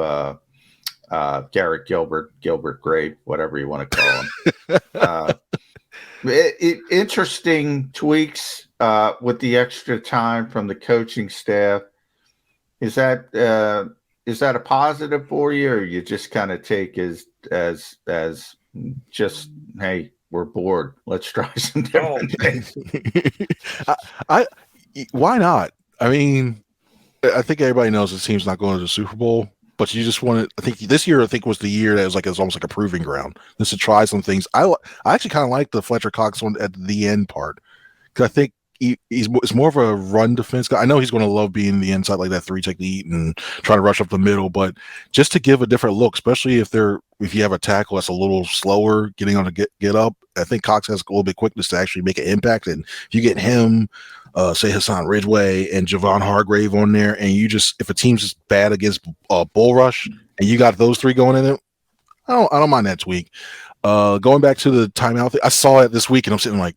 Garrett Gilbert Grape, whatever you want to call him. Interesting tweaks with the extra time from the coaching staff. Is that a positive for you, or you just kind of take as just, hey, we're bored, let's try some different things? Why not? I mean, I think everybody knows the team's not going to the Super Bowl, but you just want to. I think this year, was the year that was almost like a proving ground. Just to try some things. I actually kind of like the Fletcher Cox one at the end part, because I think it's more of a run defense guy. I know he's going to love being the inside like that 3 technique and trying to rush up the middle, but just to give a different look, especially if you have a tackle that's a little slower getting on to get up. I think Cox has a little bit quickness to actually make an impact, and if you get him. Say Hassan Ridgeway and Javon Hargrave on there, and if a team's just bad against bull rush, and you got those 3 going in it, I don't mind that tweak. Going back to the timeout thing, I saw it this week, and I'm sitting like,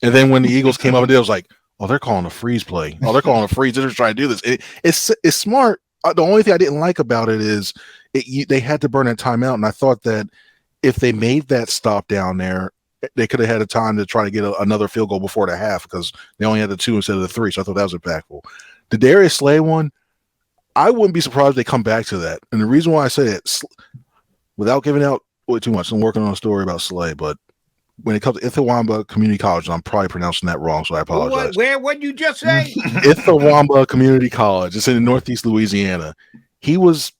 and then when the Eagles came up and did, I was like, oh, they're calling a freeze play. Oh, they're calling a freeze. They're just trying to do this. It's smart. The only thing I didn't like about it is they had to burn that timeout, and I thought that if they made that stop down there, they could have had a time to try to get another field goal before the half, because they only had the 2 instead of the 3. So I thought that was impactful. The Darius Slay one, I wouldn't be surprised if they come back to that. And the reason why I say it, without giving out way too much, I'm working on a story about Slay, but when it comes to Itawamba Community College, and I'm probably pronouncing that wrong, so I apologize. What'd you just say? Itawamba Community College. It's in Northeast Louisiana. He was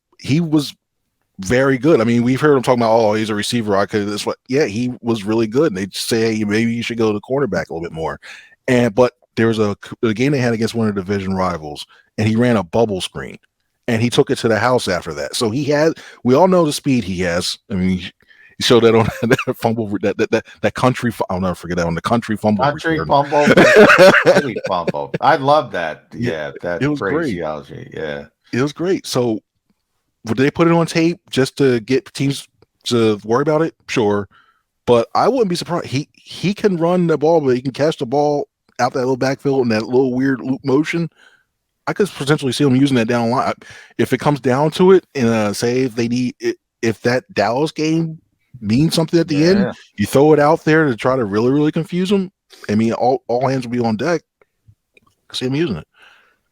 very good. I mean, we've heard him talking about, oh, he's a receiver. Yeah, he was really good. And they say, hey, maybe you should go to cornerback a little bit more. But there was a game they had against one of the division rivals, and he ran a bubble screen, and he took it to the house after that. So we all know the speed he has. I mean, he showed that on that fumble, that country. I'll never forget that on the country fumble. Fumble. I love that. Yeah, that it was phraseology. Great. Yeah, it was great. So would they put it on tape just to get teams to worry about it? Sure. But I wouldn't be surprised. He can run the ball, but he can catch the ball out that little backfield in that little weird loop motion. I could potentially see him using that down the line. If it comes down to it, and say if that Dallas game means something at the end, you throw it out there to try to really, really confuse them. I mean, all hands will be on deck. I see him using it.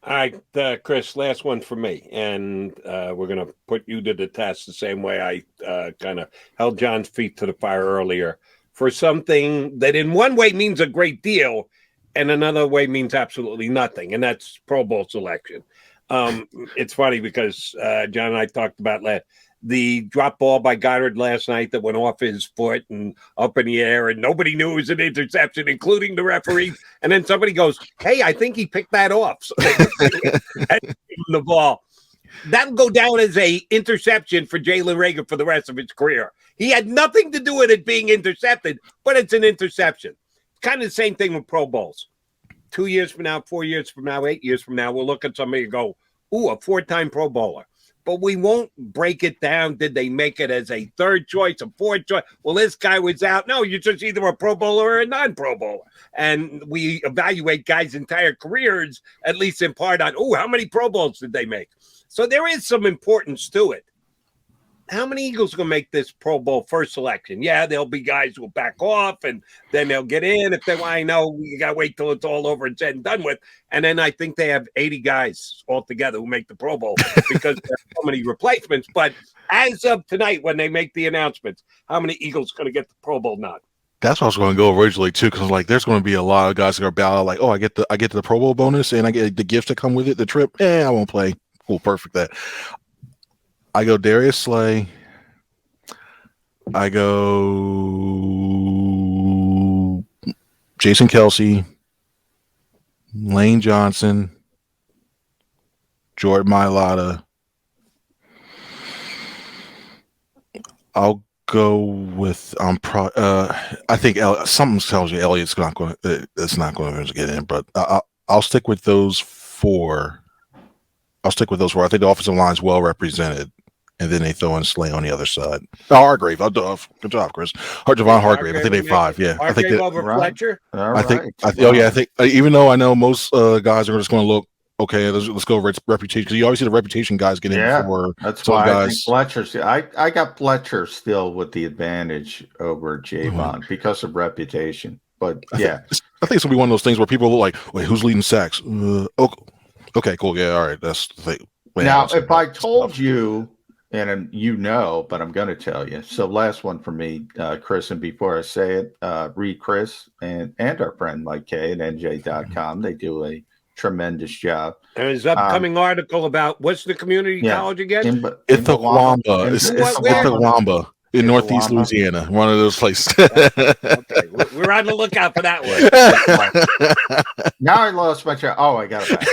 All right, Chris, last one for me. And we're going to put you to the test the same way I kind of held John's feet to the fire earlier for something that in one way means a great deal and another way means absolutely nothing, and that's Pro Bowl selection. It's funny because John and I talked about the drop ball by Goddard last night that went off his foot and up in the air, and nobody knew it was an interception, including the referee. And then somebody goes, "Hey, I think he picked that off." So the ball. That'll go down as a interception for Jalen Reagor for the rest of his career. He had nothing to do with it being intercepted, but it's an interception. Kind of the same thing with Pro Bowls. 2 years from now, 4 years from now, 8 years from now, we'll look at somebody and go, "Ooh, a 4-time Pro Bowler." But we won't break it down. Did they make it as a third choice, a fourth choice? Well, this guy was out. No, you're just either a Pro Bowler or a non-Pro Bowler. And we evaluate guys' entire careers, at least in part, on, how many Pro Bowls did they make? So there is some importance to it. How many Eagles are going to make this Pro Bowl first selection? Yeah, there'll be guys who will back off, and then they'll get in. If they want to know, you got to wait till it's all over and said and done with. And then I think they have 80 guys altogether who make the Pro Bowl because there are so many replacements. But as of tonight, when they make the announcements, how many Eagles are going to get the Pro Bowl nod? That's what I was going to go originally too, because like there's going to be a lot of guys that are about like, I get the Pro Bowl bonus and I get the gifts that come with it, the trip. I won't play. Cool, perfect. That I go Darius Slay. I go Jason Kelce, Lane Johnson, Jordan Mailata. I'll go with I think something tells you Elliott's not going. It's not going to get in, but I'll stick with those four. I think the offensive line is well represented, and then they throw in Slay on the other side. Hargrave, good job, Chris. Javon Hargrave. I think they 5. Yeah, I think over Fletcher. I think even though I know most guys are just going to look okay, let's go reputation, because you always see the reputation guys get in before. That's why guys. I think Fletcher's. I got Fletcher still with the advantage over Javon because of reputation. But I think it's gonna be one of those things where people look like, wait, who's leading sacks? Okay, cool. Yeah, all right. That's the thing. Now, if I told you, and but I'm going to tell you. So last one for me, Chris, and before I say it, read Chris and our friend Mike K at NJ.com. They do a tremendous job. And his upcoming article about what's the community college again? Ithaquamba. It's Ithaquamba in Northeast Louisiana. One of those places. Okay, we're on the lookout for that one. Now I lost my track. Oh, I got it back.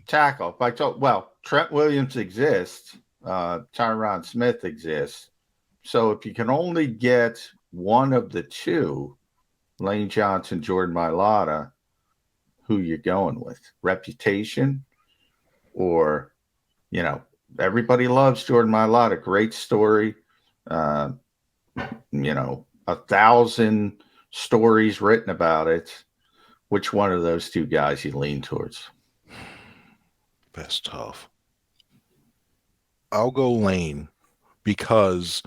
Tackle. Trent Williams exists. Tyron Smith exists. So if you can only get one of the two, Lane Johnson, Jordan Mailata, who you going with? Reputation, or everybody loves Jordan Mailata. Great story. 1,000 stories written about it. Which one of those two guys you lean towards? That's tough. I'll go Lane, because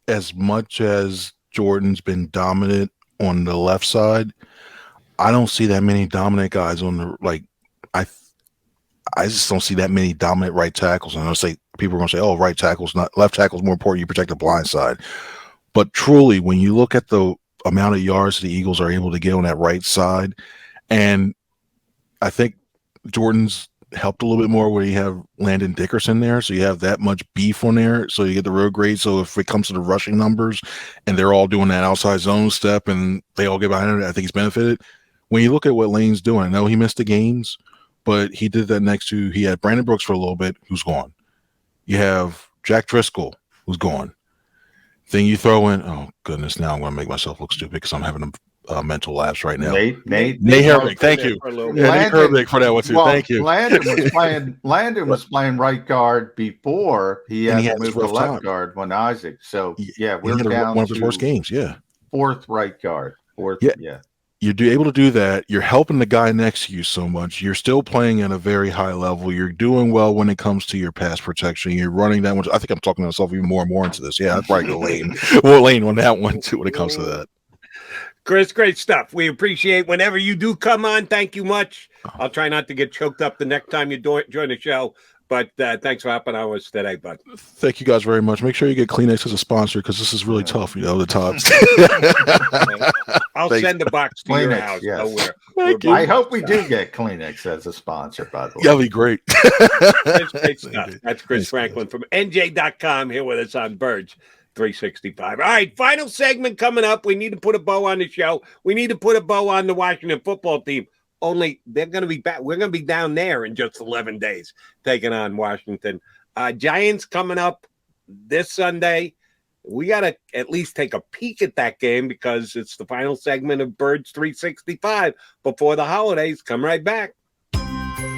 as much as Jordan's been dominant on the left side, I don't see that many dominant guys on the I just don't see that many dominant right tackles. And I'll say people are going to say, "Oh, right tackle's not left tackle's more important. You protect the blind side." But truly, when you look at the amount of yards the Eagles are able to get on that right side, and I think Jordan's helped a little bit more where you have Landon Dickerson there, so you have that much beef on there, so you get the road grade. So if it comes to the rushing numbers and they're all doing that outside zone step and they all get behind it, I think he's benefited. When you look at what Lane's doing, I know he missed the games, but he did that he had Brandon Brooks for a little bit, who's gone. You have Jack Driscoll, who's gone. Then you throw in, oh goodness, now I'm going to make myself look stupid because I'm having a mental lapse right now. Nate Herbig, thank you. Nate Herbig for that one too. Thank you. Landon was playing right guard before he had to move to left guard when Isaac. So we're down one of his worst games. Fourth right guard. You're able to do that. You're helping the guy next to you so much. You're still playing at a very high level. You're doing well when it comes to your pass protection. You're running that much. I think I'm talking myself even more and more into this. Yeah, I'd probably go Lane. Lane on that one too when it comes to that. Chris, great stuff. We appreciate whenever you do come on. Thank you much. I'll try not to get choked up the next time you join the show. But thanks for helping out with us today, bud. Thank you guys very much. Make sure you get Kleenex as a sponsor because this is really tough, the times. I'll send a box to your house. Yes. We're I hope we do get Kleenex as a sponsor, by the way. That'd be great. That's great stuff. That's Chris Franklin from NJ.com here with us on Verge 365. All right, final segment coming up. We need to put a bow on the show. We need to put a bow on the Washington football team. Only they're going to be back. We're going to be down there in just 11 days taking on Washington. Giants coming up this Sunday. We got to at least take a peek at that game because it's the final segment of Birds 365 before the holidays. Come right back.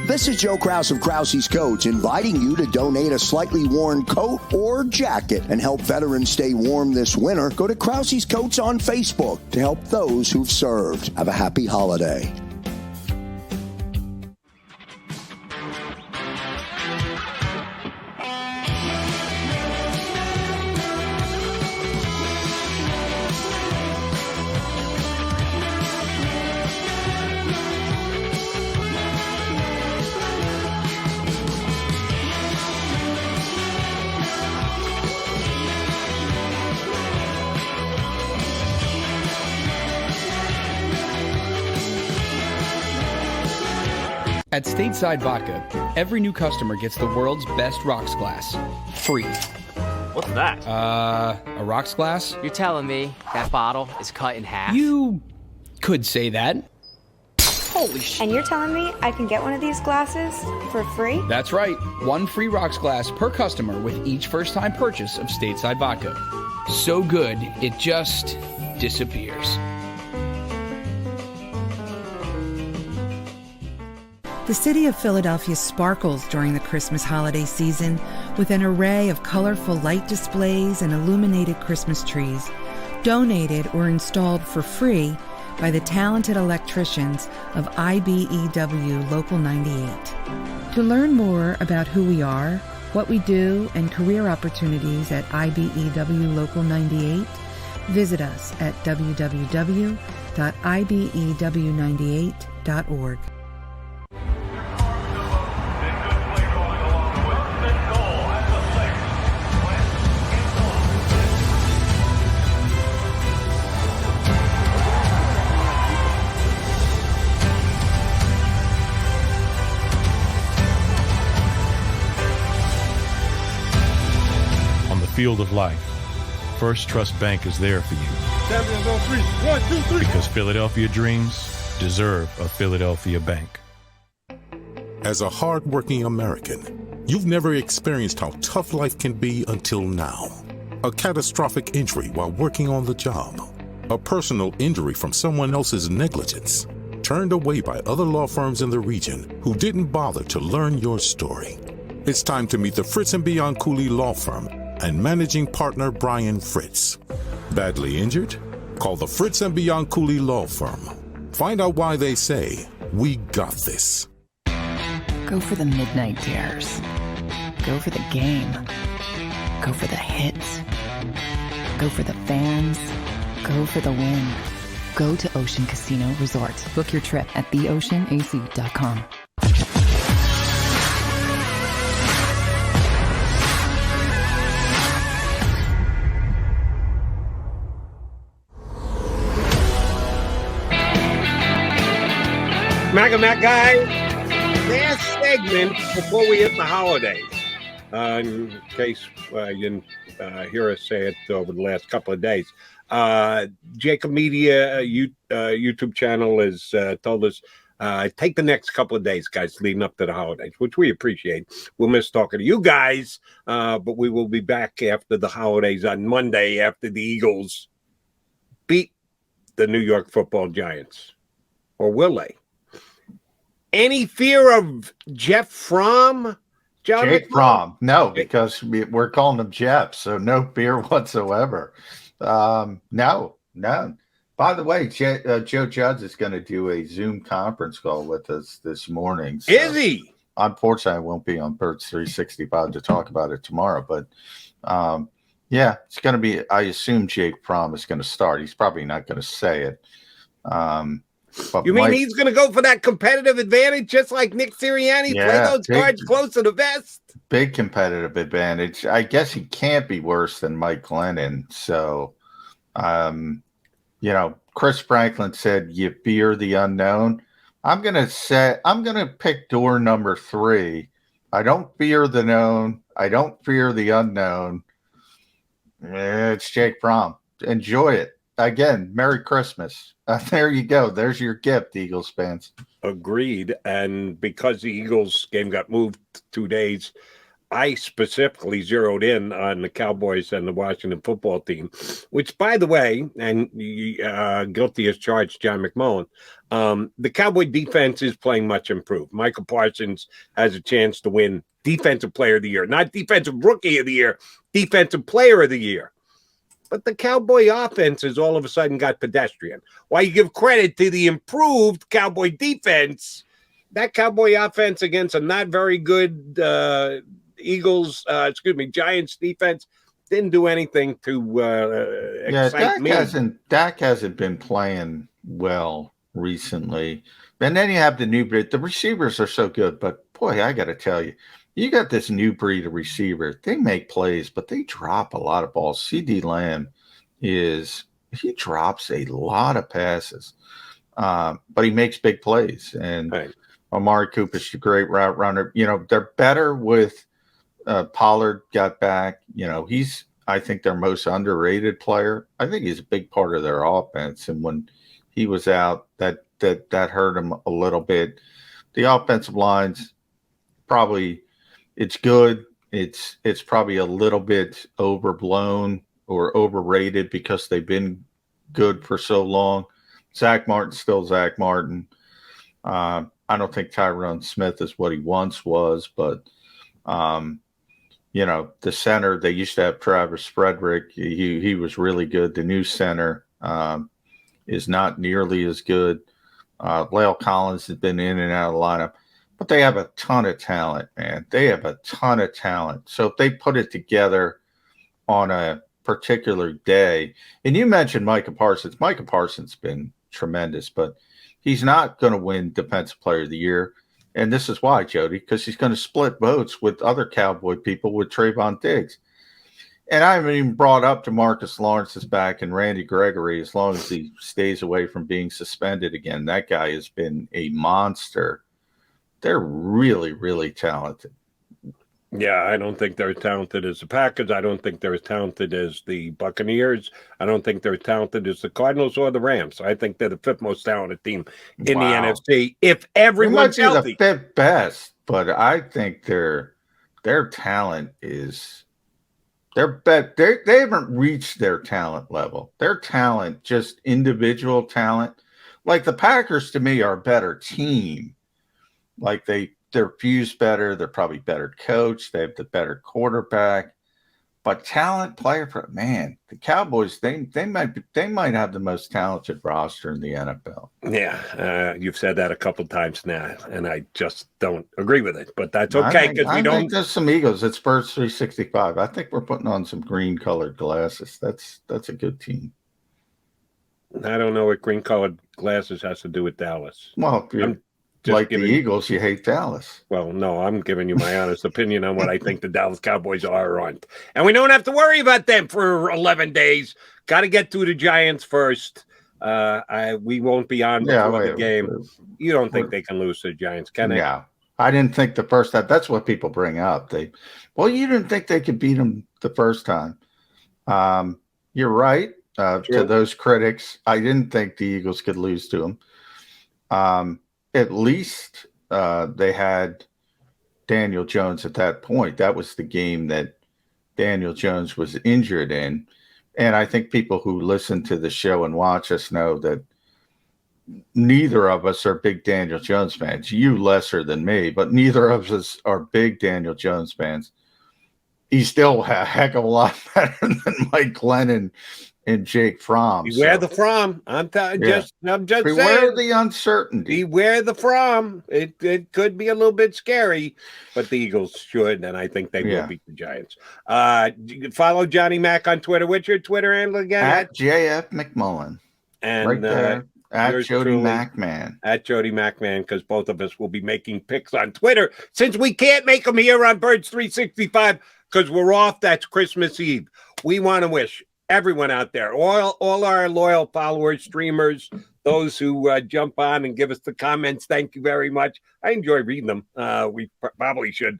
This is Joe Krause of Krause's Coats inviting you to donate a slightly worn coat or jacket and help veterans stay warm this winter. Go to Krause's Coats on Facebook to help those who've served. Have a happy holiday. At Stateside Vodka, every new customer gets the world's best rocks glass, free. What's that? A rocks glass? You're telling me that bottle is cut in half? You could say that. Holy shit. And you're telling me I can get one of these glasses for free? That's right. One free rocks glass per customer with each first-time purchase of Stateside Vodka. So good, it just disappears. The city of Philadelphia sparkles during the Christmas holiday season with an array of colorful light displays and illuminated Christmas trees, donated or installed for free by the talented electricians of IBEW Local 98. To learn more about who we are, what we do, and career opportunities at IBEW Local 98, visit us at www.ibew98.org. Field of life, First Trust Bank is there for you. Champions on three. 1, 2, 3. Because Philadelphia dreams deserve a Philadelphia bank. As a hardworking American, you've never experienced how tough life can be until now. A catastrophic injury while working on the job. A personal injury from someone else's negligence. Turned away by other law firms in the region who didn't bother to learn your story. It's time to meet the Fritz & Bianculli Law Firm and managing partner Brian Fritz. Badly injured? Call the Fritz & Bianculli Law Firm. Find out why they say, we got this. Go for the midnight dares. Go for the game. Go for the hits. Go for the fans. Go for the win. Go to Ocean Casino Resort. Book your trip at theoceanac.com. Mac guy, last segment before we hit the holidays. In case you didn't hear us say it over the last couple of days, JAKIB Media YouTube channel has told us take the next couple of days, guys, leading up to the holidays, which we appreciate. We'll miss talking to you guys, but we will be back after the holidays on Monday after the Eagles beat the New York Football Giants. Or will they? Any fear of Jeff Fromm? Jake Fromm? No, because we're calling him Jeff, so no fear whatsoever. No, none. By the way, Joe Judge is going to do a Zoom conference call with us this morning. So is he? Unfortunately, I won't be on Birds 365 to talk about it tomorrow, but yeah, it's going to be, I assume Jake Fromm is going to start. He's probably not going to say it. But you mean he's going to go for that competitive advantage just like Nick Sirianni? Play those cards close to the vest? Big competitive advantage. I guess he can't be worse than Mike Glennon. So, Chris Franklin said, you fear the unknown. I'm going to pick door number 3. I don't fear the known. I don't fear the unknown. It's Jake Fromm. Enjoy it. Again, Merry Christmas. There you go. There's your gift, Eagles fans. Agreed. And because the Eagles game got moved 2 days, I specifically zeroed in on the Cowboys and the Washington football team, which, by the way, and guilty as charged, John McMullen, the Cowboy defense is playing much improved. Michael Parsons has a chance to win Defensive Player of the Year, not Defensive Rookie of the Year, Defensive Player of the Year. But the Cowboy offense has all of a sudden got pedestrian. While you give credit to the improved Cowboy defense, that Cowboy offense against a not very good Giants defense didn't do anything to excite me. Dak hasn't been playing well recently. And then you have the receivers are so good, but boy, I got to tell you, you got this new breed of receiver. They make plays, but they drop a lot of balls. CD Lamb he drops a lot of passes, but he makes big plays. And right. Amari Cooper's a great route runner. They're better with Pollard got back. I think their most underrated player. I think he's a big part of their offense. And when he was out, that hurt him a little bit. The offensive line's probably it's good. It's probably a little bit overblown or overrated because they've been good for so long. Zach Martin's still Zach Martin. I don't think Tyron Smith is what he once was, but the center, they used to have Travis Frederick. He was really good. The new center is not nearly as good. La'el Collins has been in and out of the lineup. But they have a ton of talent, man. They have a ton of talent. So if they put it together on a particular day, and you mentioned Micah Parsons. Micah Parsons has been tremendous, but he's not going to win Defensive Player of the Year. And this is why, Jody, because he's going to split votes with other Cowboy people with Trayvon Diggs. And I haven't even brought up DeMarcus Lawrence is back and Randy Gregory as long as he stays away from being suspended again. That guy has been a monster. They're really, really talented. Yeah, I don't think they're as talented as the Packers. I don't think they're as talented as the Buccaneers. I don't think they're as talented as the Cardinals or the Rams. I think they're the 5th most talented team in the NFC. If everyone's healthy, the 5th best, but I think their talent is they haven't reached their talent level. Their talent, just individual talent, like the Packers to me are a better team. Like they're fused better. They're probably better coached. They have the better quarterback. But talent, the Cowboys, they might have the most talented roster in the NFL. Yeah, you've said that a couple times now, and I just don't agree with it. But that's okay because we don't. I think there's some Eagles. It's Birds 365. I think we're putting on some green-colored glasses. That's a good team. I don't know what green-colored glasses has to do with Dallas. Well, the Eagles, you hate Dallas. Well, no, I'm giving you my honest opinion on what I think the Dallas Cowboys are or aren't. And we don't have to worry about them for 11 days. Got to get through the Giants first. We won't be on before the game. You don't think they can lose to the Giants, can they? Yeah. I didn't think the first time. That's what people bring up. You didn't think they could beat them the first time. You're right. To those critics, I didn't think the Eagles could lose to them. At least they had Daniel Jones at that point. That was the game that Daniel Jones was injured in. And I think people who listen to the show and watch us know that neither of us are big Daniel Jones fans. You lesser than me, but neither of us are big Daniel Jones fans. He's still a heck of a lot better than Mike Glennon and Jake Fromm. Beware the Fromm. I'm just Beware saying. the uncertainty. Beware the Fromm. It could be a little bit scary, but the Eagles should, and I think they will beat the Giants. Follow Johnny Mac on Twitter. What's your Twitter handle again? At JF McMullen. And right there. At Yours Jody truly, McMahon. At Jody McMahon, because both of us will be making picks on Twitter since we can't make them here on Birds 365 because we're off. That's Christmas Eve. We want to wish everyone out there, all our loyal followers, streamers, those who jump on and give us the comments, thank you very much. I enjoy reading them. We probably should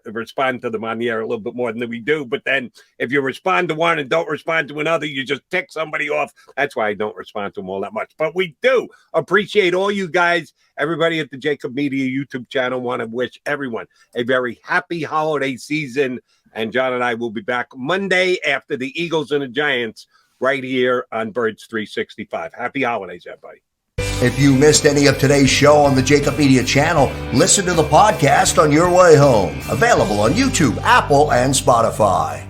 respond to them on the air a little bit more than we do. But then if you respond to one and don't respond to another, you just tick somebody off. That's why I don't respond to them all that much. But we do appreciate all you guys, everybody at the JAKIB Media YouTube channel. Want to wish everyone a very happy holiday season. And John and I will be back Monday after the Eagles and the Giants right here on Birds 365. Happy holidays, everybody. If you missed any of today's show on the JAKIB Media channel, listen to the podcast on your way home. Available on YouTube, Apple, and Spotify.